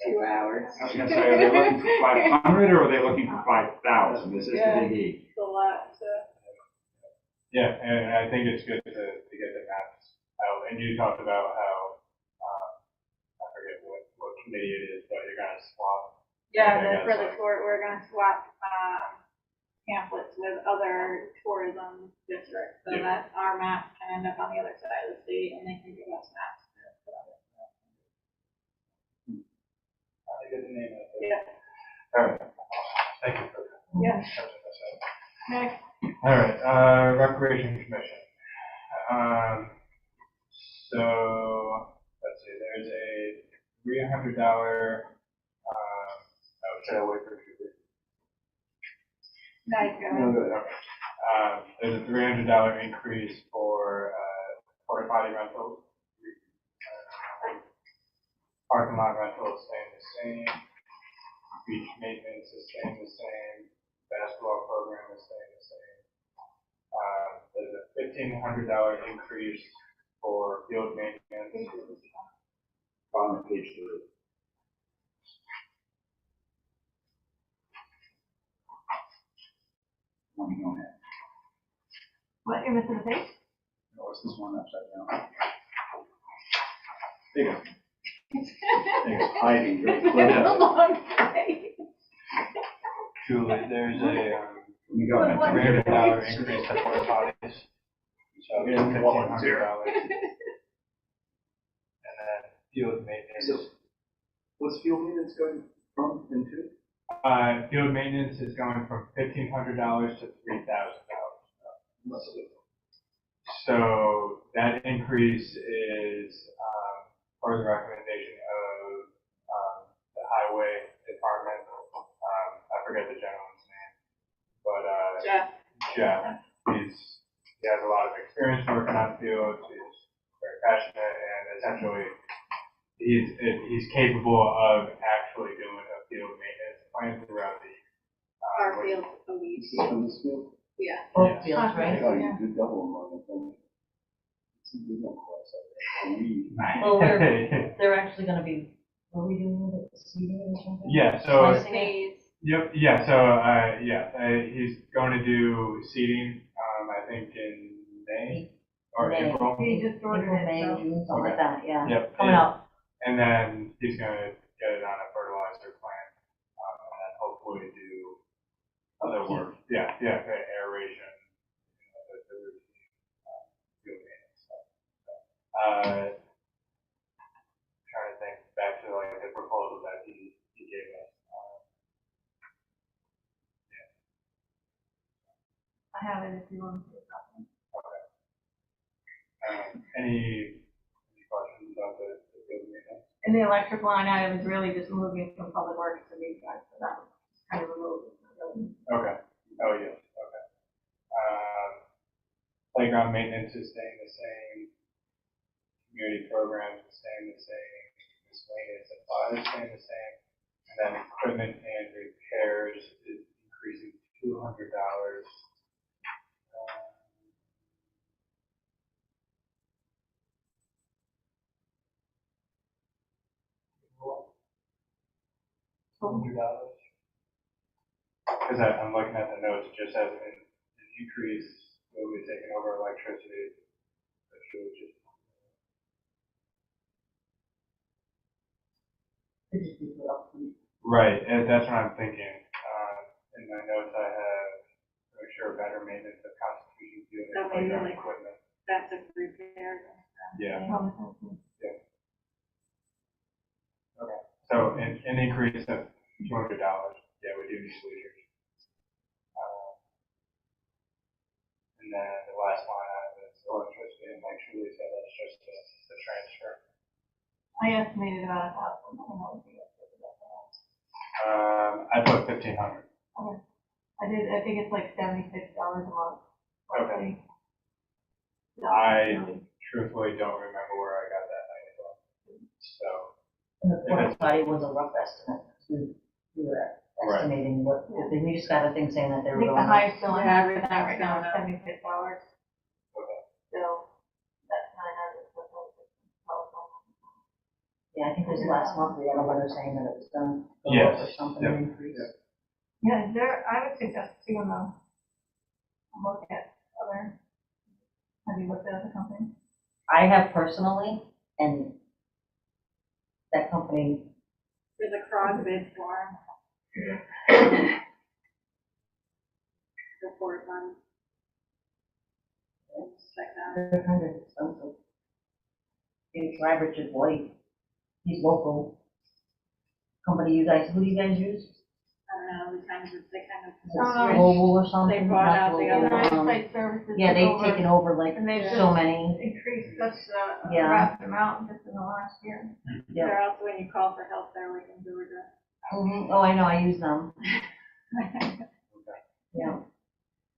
2 hours. I was gonna say, are they looking for 500 or are they looking for 5,000? This is the biggie. It's a lot, so. Yeah, and I think it's good to get the maps out. And you talked about how, I forget what committee it is, but you're gonna swap. Yeah, for the tour, we're gonna swap, pamphlets with other tourism districts, so that our maps can end up on the other side of the state, and they can give us maps. I get the name of it. Yeah. All right. Thank you for that. Yeah. Next. Next. All right, Recreation Commission. So, let's see, there's a $300, should I wait for you? Nice, No, good, okay. There's a $300 increase for, porta potty rentals. Parking lot rentals staying the same. Beach maintenance is staying the same. Basketball program is staying the same. There's a $1,500 increase for field maintenance. Bottom of page 3. Let me go ahead. What, you're missing a page? No, it's this one upside down. There you go. There you go. Hiding. It's a long page. Julie, there's a, You go ahead. $300 increase to porta potties. So Yeah, $1,500. And then field maintenance. What's field maintenance going from and to? Field maintenance is going from $1,500 to $3,000. So that increase is part of the recommendation of the highway department. I forget the gentleman's name, but Jeff. He has a lot of experience working on fields. He's very passionate, and essentially he's capable of actually doing a field maintenance plan throughout the Our fields a week. On this field? Yeah. Both fields, right? Oh, you do double among them. It's a good one, Well, they're actually gonna be, what are we doing with it, seeding or something? Yeah, so, Slicing it? yep, yeah, so, he's going to do seeding, I think in May or May. April. He just ordered April, it, May, so. June, something like that, yeah. Yep. Coming out. And then he's gonna get it on a fertilizer plant, and then hopefully do other work. Yeah, the aeration, the routine, field maintenance stuff. Trying to think back to like the proposal that he gave us. I have it if you want to see something. Any questions about the field maintenance? And the electric line item is really just moving from public works to these guys, so that was kind of removed. Okay. Oh, yes, okay. Playground maintenance is staying the same. Community programs is staying the same. Miscellaneous supplies is staying the same. And then equipment and repairs is increasing $200. $200. Because I'm looking at the notes, it just has an increase, will be taking over electricity. That should just. Right, and that's what I'm thinking. In my notes, I have, make sure better maintenance of Constitution Field and playground equipment. That's a repair. Yeah. Yeah. Okay, so an increase of $200. Yeah, we do need bleachers. And then the last line item is electricity, and like Julie said, that's just the transfer. I estimated about 1,000. I don't know what you estimated about. I put 1,500. Okay. I think it's like $76 a month. Okay. No, I really. truthfully don't remember where I got that money from. So, And the porta potty was a rough estimate, we were Right. estimating what, because we just got a thing saying that they I were think the going up. highest bill I Yeah, have for that right now is everything's $76. So that's 900 plus telephone. Yeah, I think this last month we had a letter saying that it was done. Yes. Or something, Yep. an increase. Yep. Yeah, there, I would suggest too, look at other, have you looked at other companies? I have personally, and that company, There's a CROG bid form. Report on. Check that. they're kind of expensive. Maybe try Richard White, he's local. Company you guys, who do you guys use? I don't know, we kind of, they kind of. Oh, Global or something? They bought Not out the Global, other United Site Services. Yeah, took they've over, taken over like And they've so just many, increased such a Yeah. rapid amount just in the last year. yeah. They're also, when you call for help, they're like in Georgia. Oh, I know, I use them, yeah.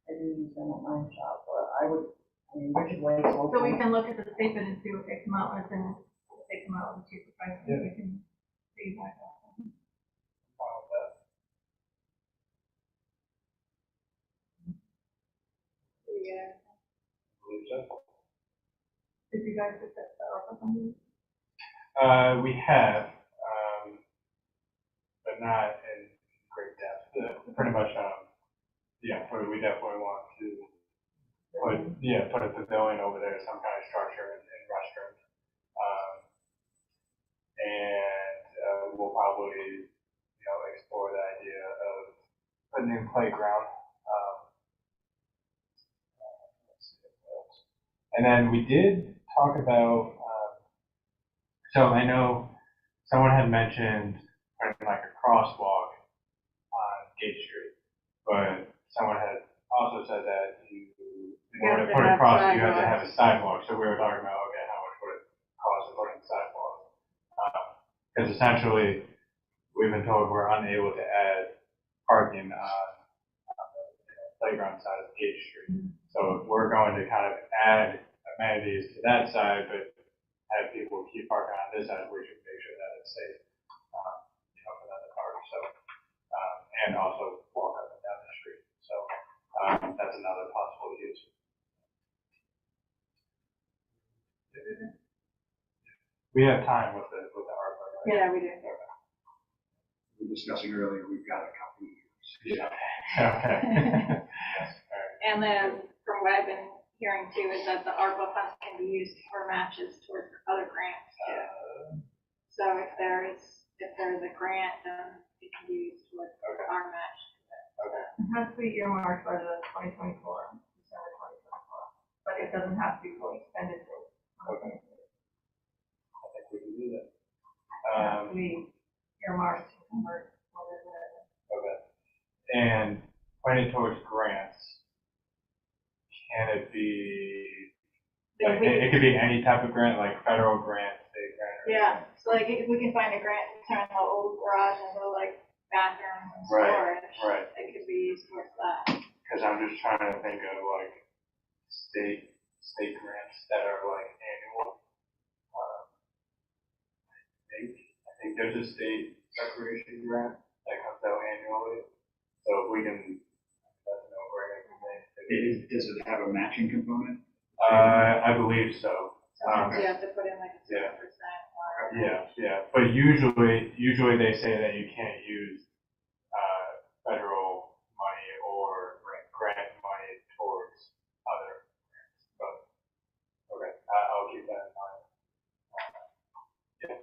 I do use them at my shop, but I would, I mean, Richard White's local. So we can look at the state bid and see what they come out with, and if they come out with a cheaper price, then we can see that. Yeah. Did you guys discuss that or something? We have, but not in great depth. Pretty much, yeah, we definitely want to put a pavilion over there, some kind of structure and restrooms. And we'll probably, explore the idea of a new playground. And then we did talk about, so I know someone had mentioned putting like a crosswalk on Gate Street, but someone had also said that in order to put it across, you have to have a sidewalk. So we were talking about, okay, how much would it cost to put in sidewalks? Because essentially, we've been told we're unable to add parking on the playground side of Gate Street. So we're going to kind of add amenities to that side, but have people keep parking on this side. We should make sure that it's safe, for them to park. So, and also walk up and down the street. So that's another possible use. We have time with the ARPA, right? Yeah, we do. We were discussing earlier, we've got a couple of years. Yeah. Okay. And then from what I've been hearing too is that the ARPA funds can be used for matches towards other grants too. So if there's a grant, then it can be used towards our match. Okay. It has to be earmarked by the 2024, December 2024, but it doesn't have to be fully expended. Okay. I think we can do that. It has to be earmarked to convert, whatever. Okay. And pointing towards grants, can it be, like, it could be any type of grant, like federal grant, state grant? Or Yeah, so like if we can find a grant to turn the old garage into like bathrooms and Right, storage, right. it could be used towards that. Because I'm just trying to think of like state grants that are like annual. I think there's a state recreation grant that comes out annually. So if we can, that's a no-brainer for me. Does it have a matching component? I believe so. Sometimes you have to put in like a 6% Yeah. or. Yeah. But usually they say that you can't use federal money or grant money towards other grants. But okay, I'll keep that in mind. Yeah.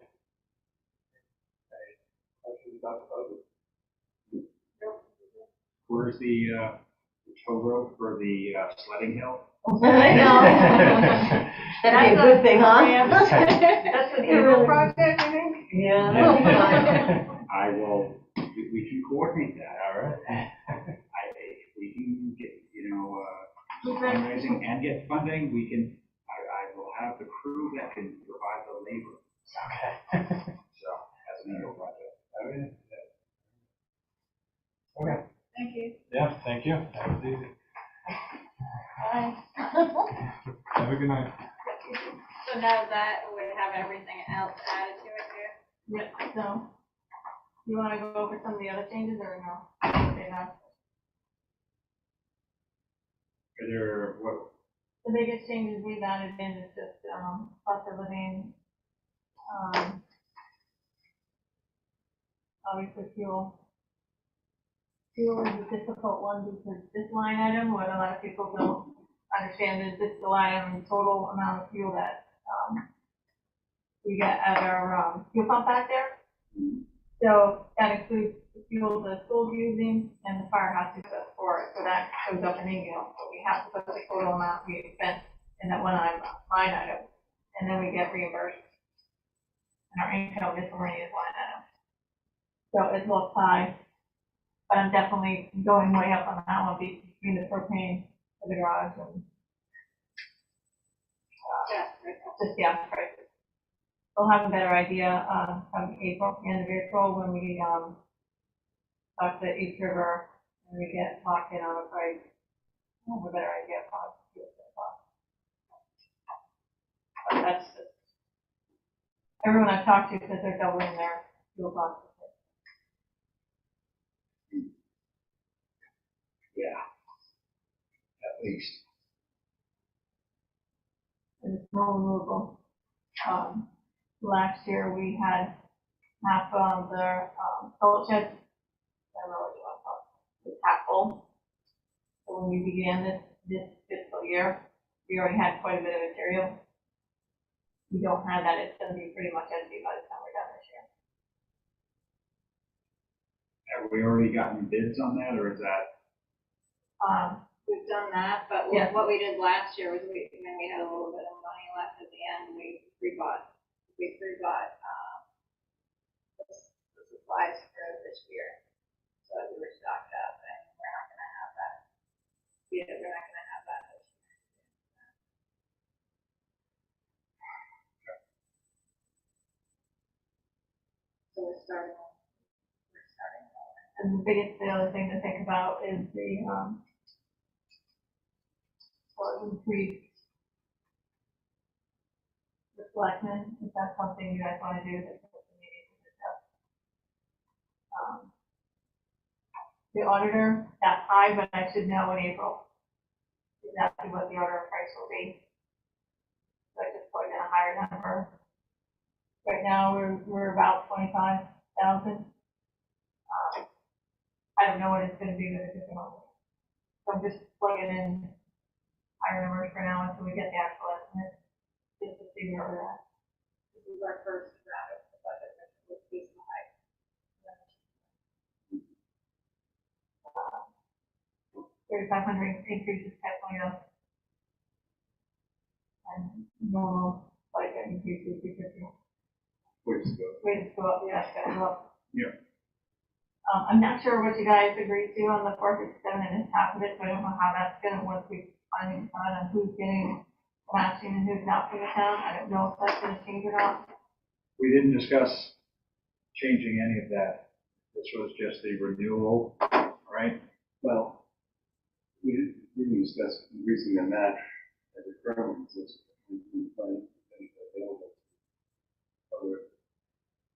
Any questions about the budget? Where's the tow road for the sledding hill? I know. That'd be a good thing, huh? That's an April project, I think. Yeah. I will, we can coordinate that. All right. If we can get, fundraising and get funding, I will have the crew that can provide the labor. Okay. So, as an annual project. Okay. Okay. Thank you. Yeah, thank you. That was easy. Bye. Have a good night. So now that would have everything else added to it too? Yep, so You wanna go over some of the other changes or no? Okay, no. Are there, what, The biggest changes we've added in is just, cost of living, obviously fuel. Fuel is a difficult one because this line item, what a lot of people don't understand is this the line item, total amount of fuel that, we get at our, fuel pump back there. So that includes the fuel the school's using and the firehouse uses for it, so that shows up in email. So we have to put the total amount we spent in that line item, and then we get reimbursed. And our income miscellaneous line item. So it looks high, but I'm definitely going way up on that one between the propane for the garage and, just gas prices. We'll have a better idea, from April, the end of April, when we, talk to East River, and we get locked in on a price. We'll have a better idea of cost. But that's just, everyone I've talked to says they're doubling their fuel costs. yeah, at least. And it's snow removal. Last year we had half of the, salt sheds, I don't know what you want to call it, it's half full. So when we began this fiscal year, we already had quite a bit of material. We don't have that, it's gonna be pretty much empty by the time we're done this year. Have we already gotten bids on that, or is that? We've done that, but Yeah. what we did last year was when we had a little bit of money left at the end, we pre-bought, the supplies for this year. So we were stocked up and we're not gonna have that. Yeah, we're not gonna have that this year. So we're starting. And the other thing to think about is the, or increase the selectmen, if that's something you guys wanna do, that's what the meeting to discuss. The auditor, that's high, but I should know in April exactly what the auditor price will be. So I just put in a higher number. Right now, we're about 25,000. I don't know what it's gonna be with a different auditor. So I'm just plugging in higher numbers for now until we get the actual estimate, just to see where we're at. This is our first round of the budget, which is high. 3,500 increase is definitely up. And normal, like, increase is 350. Please go. Wages go up, yeah, it's gonna go up. Yeah. I'm not sure what you guys agreed to on the 457 and half of it, so I don't know how that's gonna, once we finally decide on who's getting matching and who's not from the town, I don't know if that's gonna change or not. We didn't discuss changing any of that. This was just the renewal, right? Well, we didn't discuss increasing the match as it currently exists. We plan to make it available to other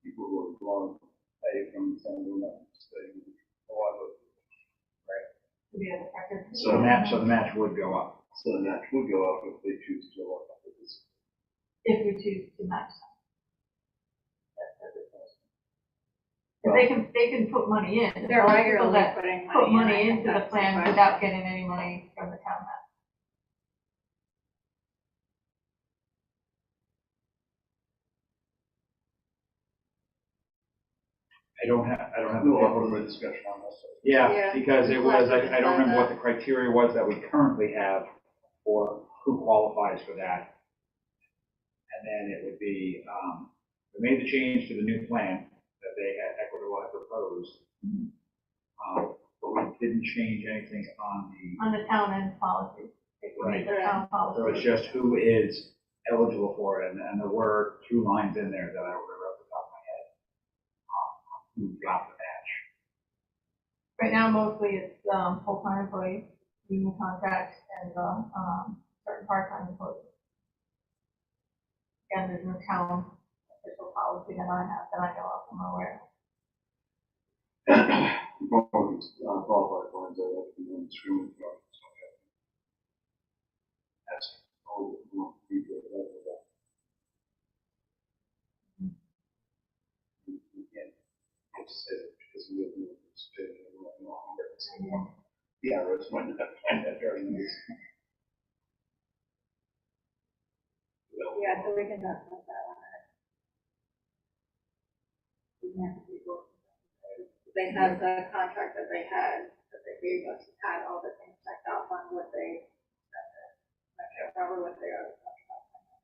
people who are drawn pay from the town who are not staying a lot of, right? To be able to practice. So the match would go up. So the match would go up if they choose to go up with this. If we choose to match them. That's a good question. If they can put money in. They're There's people regularly that putting put money money in. into the plan without getting any money from the town. I don't have We'll have a little bit of discussion on this. Yeah, Yeah. because it was, I don't remember what that. the criteria was that we currently have for who qualifies for that. And then it would be, we made the change to the new plan that they had, Equitable had proposed. But we didn't change anything on On the town end policy. If we make the town policy. so it's just who is eligible for it, and there were 2 lines in there that I remember off the top of my head. Who got the match. Right now, mostly it's, full-time employees, union contracts, and, certain part-time employees. And there's no town official policy that I know of, I'm aware of. Qualified ones, I have to be screening. That's all we want to do. Because we have no yeah, it's one that find that very nice. Yeah, so we can talk about that one. They had the contract that they had, that they gave us, had all the things checked off on what they, I can't remember what they are.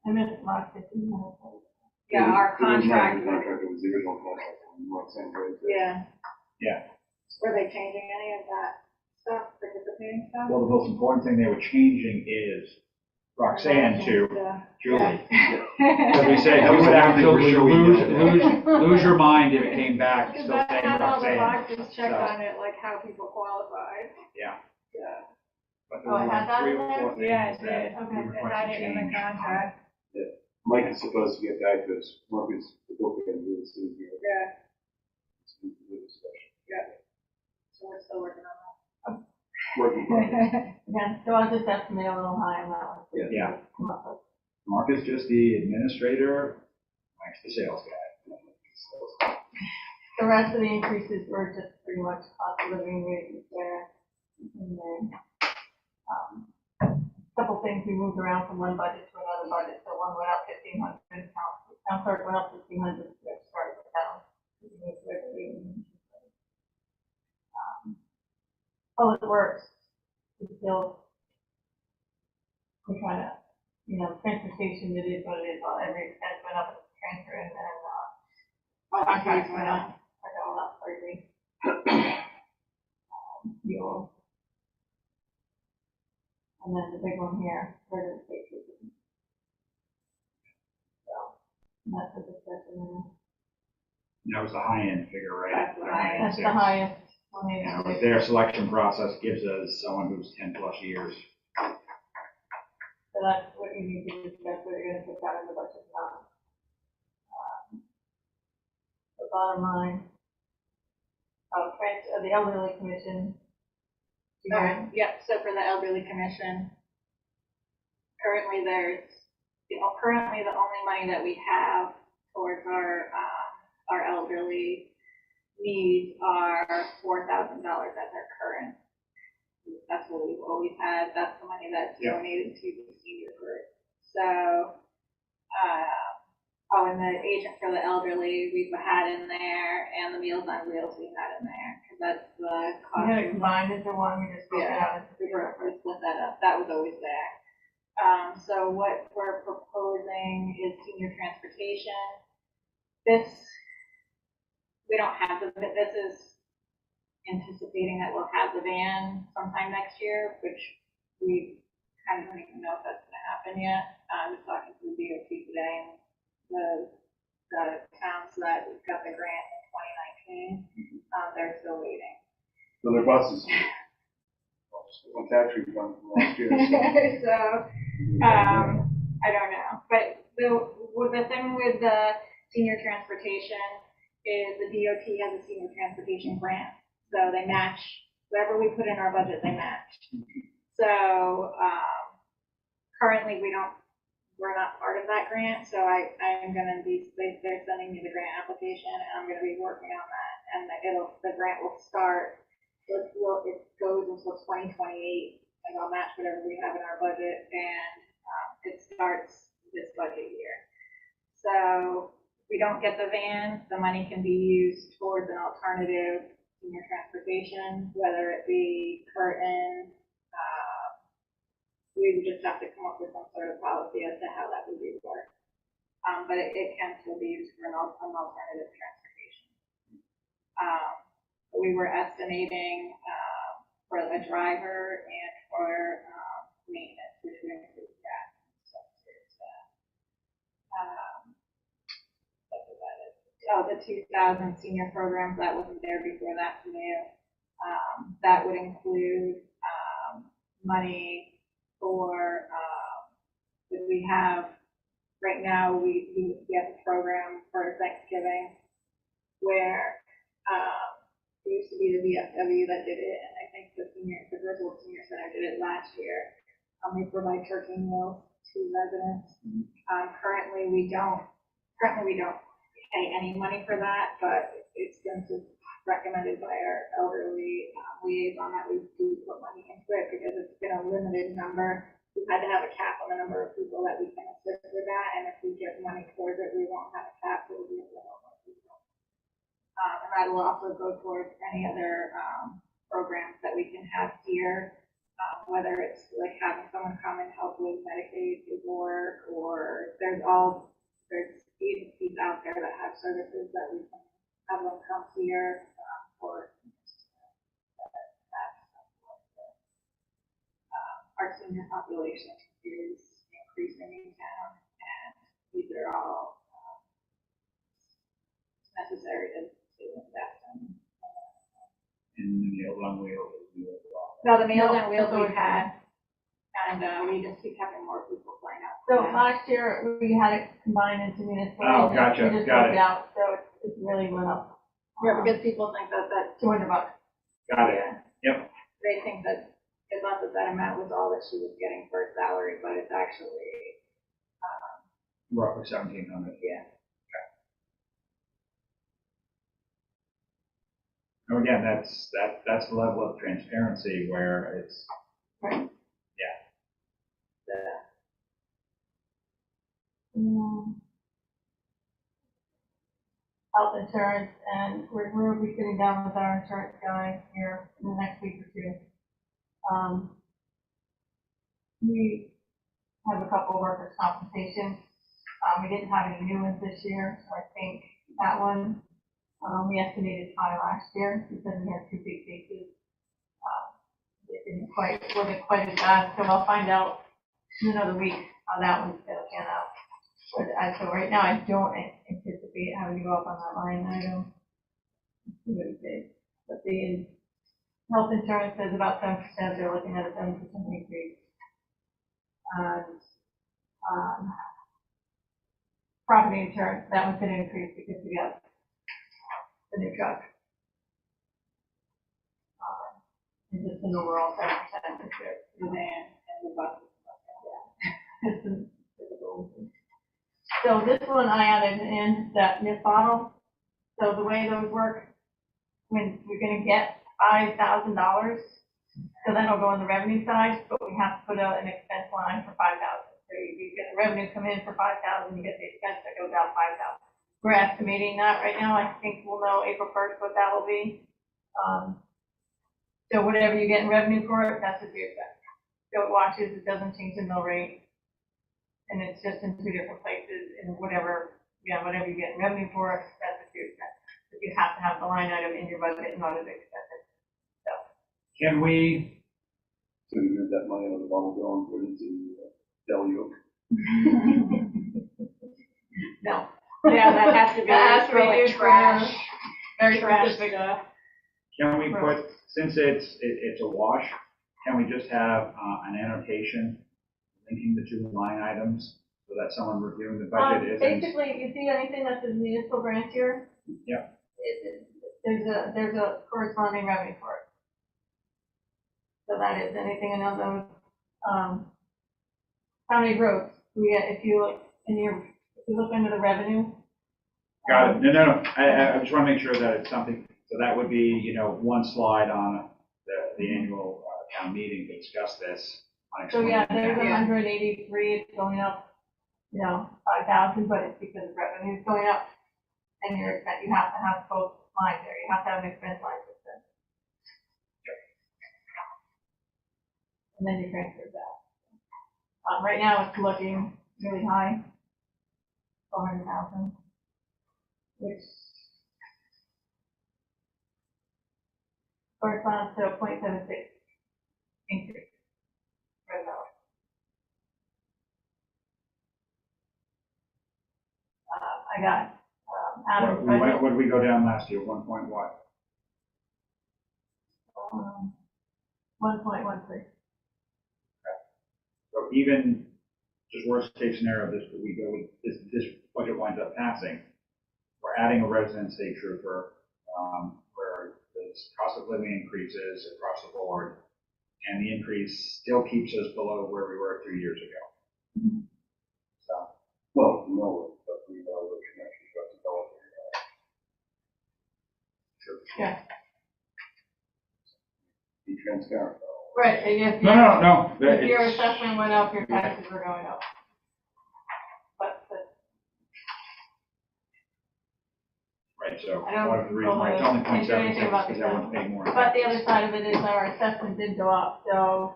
I missed March 15 minutes. Yeah, our contract, Contract was the original contract. Right? yeah. Yeah. Were they changing any of that stuff, participating stuff? Well, the most important thing they were changing is Roxanne to Julie. Because we said, you would absolutely lose your mind if it came back Because still that saying had all the Roxanne. boxes checked So- on it, like how people qualified. Yeah. Yeah. But Oh, it had that in there? Yeah, it did. that we It requested had it in the change. contract. Mike is supposed to get back to us. Mark is the book and do this. Yeah, so we're still working on Working progress. Yeah, so I'll just estimate a little high on that one. Yeah. Come up with. Mark is just the administrator, Mike's the sales guy. The rest of the increases were just pretty much cost of living wages there. And then, couple things we moved around from one budget to another budget, so one went up 1,500, town clerk went up 1,500, which started with down. Public works, is still, we're trying to, transportation, it is what it is, every expense went up at the transfer, and then, contracts went up, are going up slightly. Fuel. And then the big one here, for the state trooper. So, and that's the discussion there. That was the high end figure, right? That's the highest one. Yeah, but their selection process gives us someone who's 10+ years. So that's what you need to discuss, what you're gonna put that in the budget now. The bottom line. The elderly commission. that. Yep, so for the elderly commission, currently currently the only money that we have towards our elderly needs are $4,000 at their current. That's what we've always had. That's the money that's donated to the senior group. So, and the agent for the elderly we've had in there, and the Meals on Wheels we've had in there, because that's the cost. We had it combined into one, we just broke it out. We split that up. That was always there. So what we're proposing is senior transportation. We don't have this is anticipating that we'll have the van sometime next year, which we kind of don't even know if that's gonna happen yet. I was talking to the DOT today, and the towns that got the grant in 2019, they're still waiting. So their buses. On tax refund from last year. So, I don't know, but the thing with the senior transportation is the DOT has a senior transportation grant, so they match whatever we put in our budget, they match. So, currently we're not part of that grant, so I'm gonna be, they're sending me the grant application, and I'm gonna be working on that, and the grant will start, it goes until 2028, and I'll match whatever we have in our budget, and, it starts this budget year. So, if we don't get the van, the money can be used towards an alternative senior transportation, whether it be curtain, we would just have to come up with some sort of policy as to how that would be worked. But it can still be used for an alternative transportation. We were estimating, for a driver and for, maintenance, which would include that. The 2000 senior programs, that wasn't there before, that's new. That would include, money for, that we have, right now, we have a program for Thanksgiving where, we be the VFW that did it, and I think the Griswold Senior Center did it last year. They provide turkey meals to residents. Currently we don't pay any money for that, but it's been recommended by our elderly liaison that we do put money into it because it's been a limited number. We've had to have a cap on the number of people that we can assist with that, and if we get money towards it, we won't have a cap, so we'll be able to help more people. And that will also go towards any other programs that we can have here, whether it's like having someone come and help with Medicaid work, or there's agencies out there that have services that we can have them come here for. Our senior population is increasing in town, and these are all necessary to invest in. In the Meals on Wheels. No, the Meals on Wheels we've had, and we just keep having more people sign up. So last year, we had it combined into municipal. Oh, gotcha, We just got broke it. out, so it's really went up. Yeah, because people think that $200. Got it. yeah, Yep. they think that they thought that amount was all that she was getting for her salary, but it's actually, Roughly 1,700. yeah. And again, that's the level of transparency where it's, Right. yeah. Health insurance, and we'll be sitting down with our insurance guy here in the next week or two. We have a couple of workers' compensation. We didn't have any new ones this year, so I think that one, we estimated high last year because we had 2 big cases. It wasn't quite as bad, so I'll find out in another week how that one's gonna pan out. But so right now, I don't anticipate having to go up on that line item. But the health insurance is about 7%, they're looking at a 7% increase. And, property insurance, that one's gonna increase because we got the new truck. And just an overall 7% increase, the van and the buses. It's a typical. So this one I added in that nip bottle. So the way those work, when you're gonna get $5,000, so that'll go on the revenue side, but we have to put out an expense line for 5,000. So you get the revenue come in for 5,000, you get the expense that goes out 5,000. We're estimating that right now. I think we'll know April 1st what that will be. So whatever you get in revenue for it, that's what you expect. So it washes, it doesn't change the mill rate. And it's just in 2 different places, and whatever you get in revenue for it, that's what you expect. But you have to have the line item in your budget in order to expect it. So. Can we, So you move that money out of the bottle bill and put it into Del Yoke. No. Yeah, that has to be, That has to for be like used for trash, very trash specific. stuff. can we put, since it's a wash, can we just have an annotation linking the 2 line items so that someone reviewing the budget isn't? Basically, you see anything that's a municipal branch here? Yeah. There's a corresponding revenue for it. So that is anything in those, county roads, if you look into the revenue. Got it. No. I just want to make sure that it's something, so that would be, one slide on the annual town meeting to discuss this. So yeah, there's 183, it's going up, 5,000, but it's because revenue is going up. And you have to have both lines there, you have to have an expense line for this. And then you transfer that. Right now, it's looking really high, 400,000, which corresponds to a 0.76 increase. Right now. I got, Adam's budget. What did we go down last year? 1 point what? 1.13. So even just worst case scenario, we go with this budget winds up passing, we're adding a resident state trooper, where the is cost of living increases across the board, and the increase still keeps us below where we were 3 years ago. So, Well, no, but we know what you actually got to develop. sure. Yeah. Be transparent. Right, and if No, your, no, no. if your it's- assessment went up, your taxes were going up. But Right, so I don't part of the reason why it's know only can't do anything 0.76 about is the because everyone's paying more. But the other side of it is our assessment did go up, so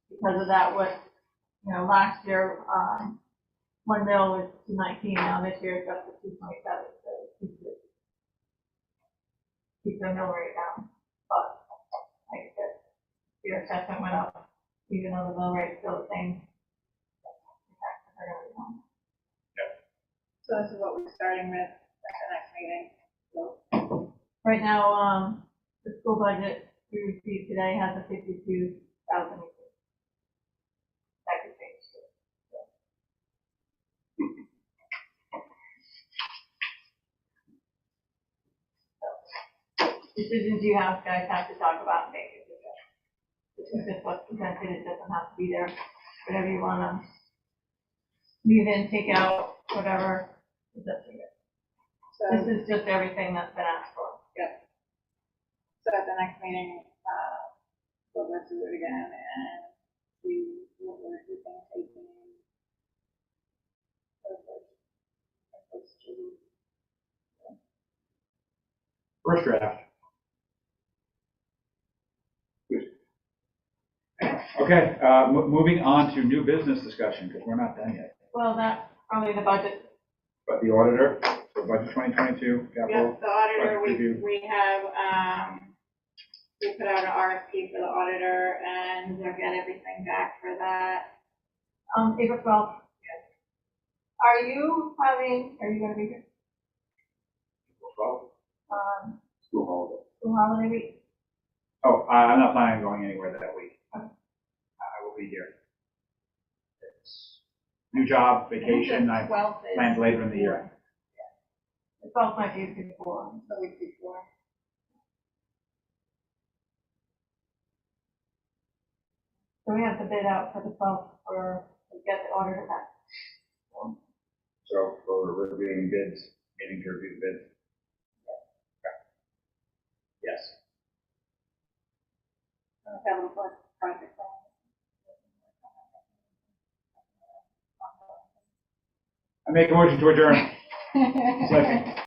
because of that, last year, 1 mil was 219, now this year it's up to 227, so keep the mill rate down. But, like I said, your assessment went up, even though the mill rate's still the same. The taxes are gonna be down. So this is what we're starting with at the next meeting. Right now, the school budget we received today has a 52,000 increase. That could change too. Decisions you have, guys have to talk about and make a decision. This is just what's presented, it doesn't have to be there, whatever you wanna leave in, take out, whatever, it's up to you. So, This is just everything that's been asked for. so at the next meeting, we'll go through it again and see what we're taking. First draft. Okay, moving on to new business discussion, because we're not done yet. Well, that's probably the budget. But the auditor, for budget 2022, capital. Yep, the auditor, budget review. we have, we put out an RFP for the auditor and we'll get everything back for that. April 12th. Are you gonna be here? School holiday. School holiday week? Oh, I'm not planning on going anywhere that week. I will be here. It's new job, vacation, I 12th is planned later in the year. The 12th might be before. the week before. So we have to bid out for the 12th to get the auditor back. So for reviewing bids, meeting to review the bids. Okay. Yes. Capital project. I make a motion to adjourn. Second.